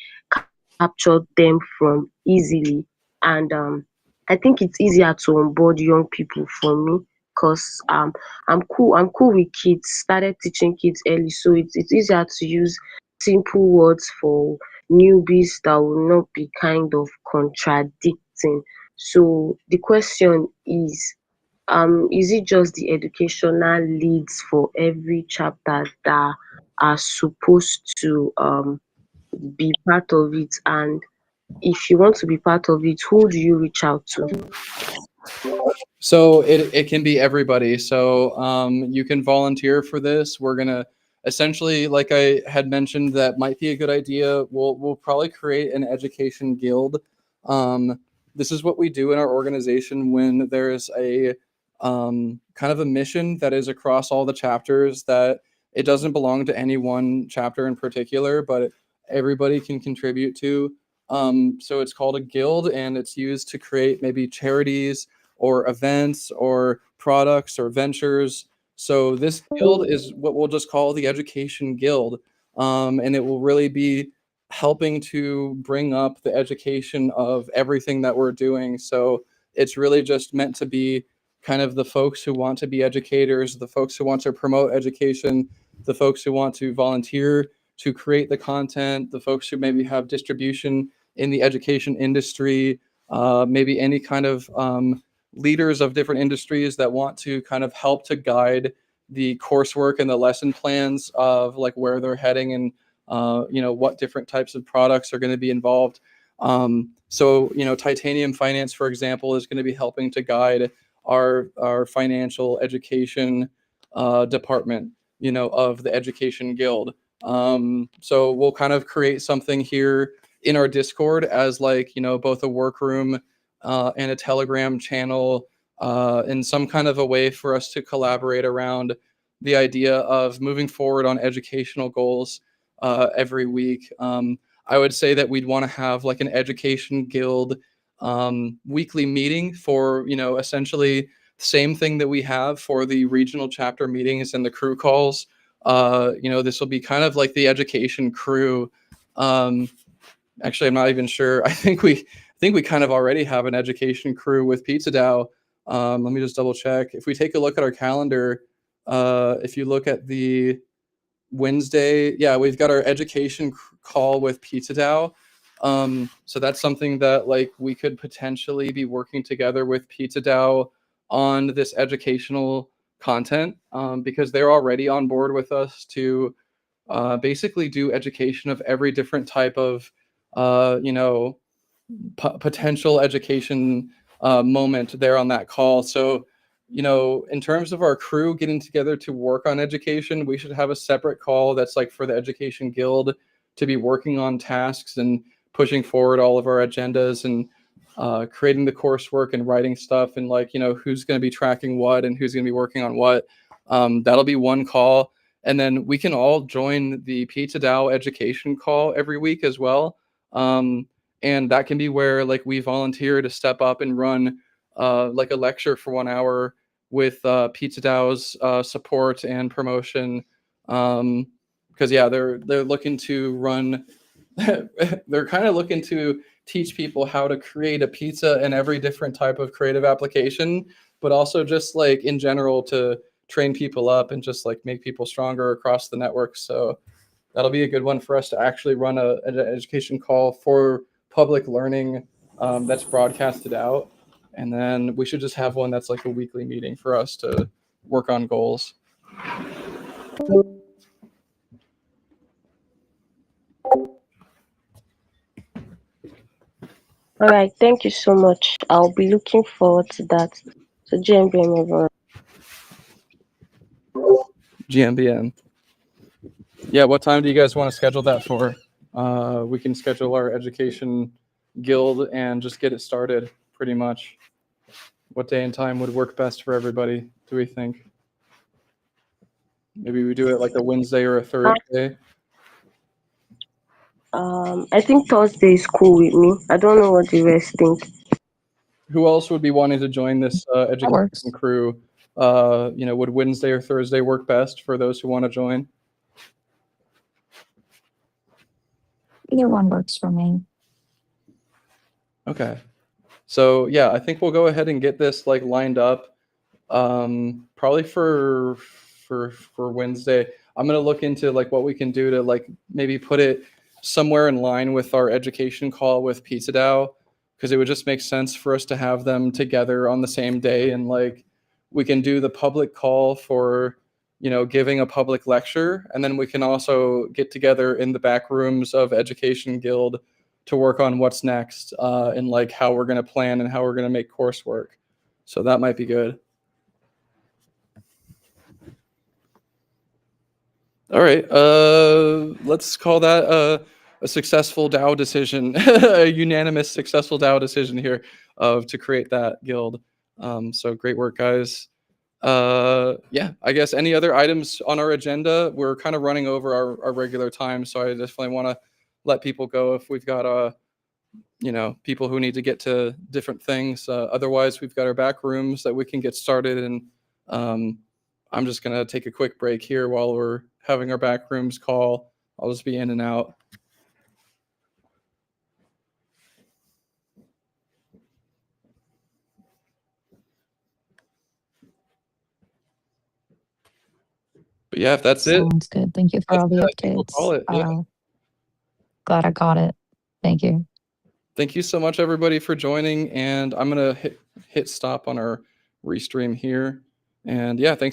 capture them from easily. And I think it's easier to onboard young people for me, because I'm cool with kids, started teaching kids early, so it's easier to use simple words for newbies that will not be kind of contradicting. So the question is it just the educational leads for every chapter that are supposed to be part of it? And if you want to be part of it, who do you reach out to? So it can be everybody. So you can volunteer for this. We're gonna essentially, like I had mentioned, that might be a good idea. We'll probably create an education guild. This is what we do in our organization when there's a kind of a mission that is across all the chapters, that it doesn't belong to any one chapter in particular, but everybody can contribute to. So it's called a guild, and it's used to create maybe charities or events or products or ventures. So this guild is what we'll just call the Education Guild. And it will really be helping to bring up the education of everything that we're doing. So it's really just meant to be kind of the folks who want to be educators, the folks who want to promote education, the folks who want to volunteer to create the content, the folks who maybe have distribution in the education industry, maybe any kind of leaders of different industries that want to kind of help to guide the coursework and the lesson plans of like where they're heading and what different types of products are going to be involved. So Titanium Finance, for example, is going to be helping to guide our financial education department, of the Education Guild. So we'll kind of create something here in our Discord as like, both a workroom and a Telegram channel and some kind of a way for us to collaborate around the idea of moving forward on educational goals every week. I would say that we'd want to have like an Education Guild weekly meeting for, essentially same thing that we have for the regional chapter meetings and the crew calls. This will be kind of like the education crew. Actually, I'm not even sure. I think we kind of already have an education crew with Pizza DAO. Let me just double check. If we take a look at our calendar, if you look at the Wednesday, yeah, we've got our education call with Pizza DAO. So that's something that like we could potentially be working together with Pizza DAO on this educational content because they're already on board with us to basically do education of every different type of potential education moment there on that call. So in terms of our crew getting together to work on education, we should have a separate call that's like for the Education Guild to be working on tasks and pushing forward all of our agendas and creating the coursework and writing stuff and like, who's going to be tracking what and who's going to be working on what. That'll be one call. And then we can all join the Pizza DAO education call every week as well. And that can be where like we volunteer to step up and run like a lecture for 1 hour with Pizza DAO's support and promotion. Because yeah, they're looking to run. They're kind of looking to teach people how to create a pizza in every different type of creative application, but also just like in general to train people up and just like make people stronger across the network. So that'll be a good one for us to actually run an education call for public learning that's broadcasted out. And then we should just have one that's like a weekly meeting for us to work on goals. All right, thank you so much. I'll be looking forward to that. So GMBM everyone. GMBM. Yeah, what time do you guys want to schedule that for? We can schedule our Education Guild and just get it started pretty much. What day and time would work best for everybody, do we think? Maybe we do it like a Wednesday or a Thursday. I think Thursday is cool with me. I don't know what the rest think. Who else would be wanting to join this works. education crew? Would Wednesday or Thursday work best for those who want to join? Either one works for me. Okay. So yeah, I think we'll go ahead and get this like lined up. Probably for Wednesday. I'm gonna look into like what we can do to like maybe put it somewhere in line with our education call with Pizza DAO, because it would just make sense for us to have them together on the same day, and like we can do the public call for giving a public lecture, and then we can also get together in the back rooms of Education Guild to work on what's next and like how we're going to plan and how we're going to make coursework. So that might be good. All right, let's call that a successful DAO decision, a unanimous successful DAO decision here to create that guild. So great work, guys. Yeah, I guess any other items on our agenda? We're kind of running over our regular time, so I definitely want to let people go if we've got people who need to get to different things. Otherwise, we've got our back rooms that we can get started, and I'm just gonna take a quick break here while we're having our back rooms call. I'll just be in and out. But yeah, if that's it, Sounds good. Thank you for that's all the it. I think we'll call updates. it. Yeah. Glad I got it. Thank you. Thank you so much, everybody, for joining. And I'm gonna hit stop on our restream here. And yeah, thanks.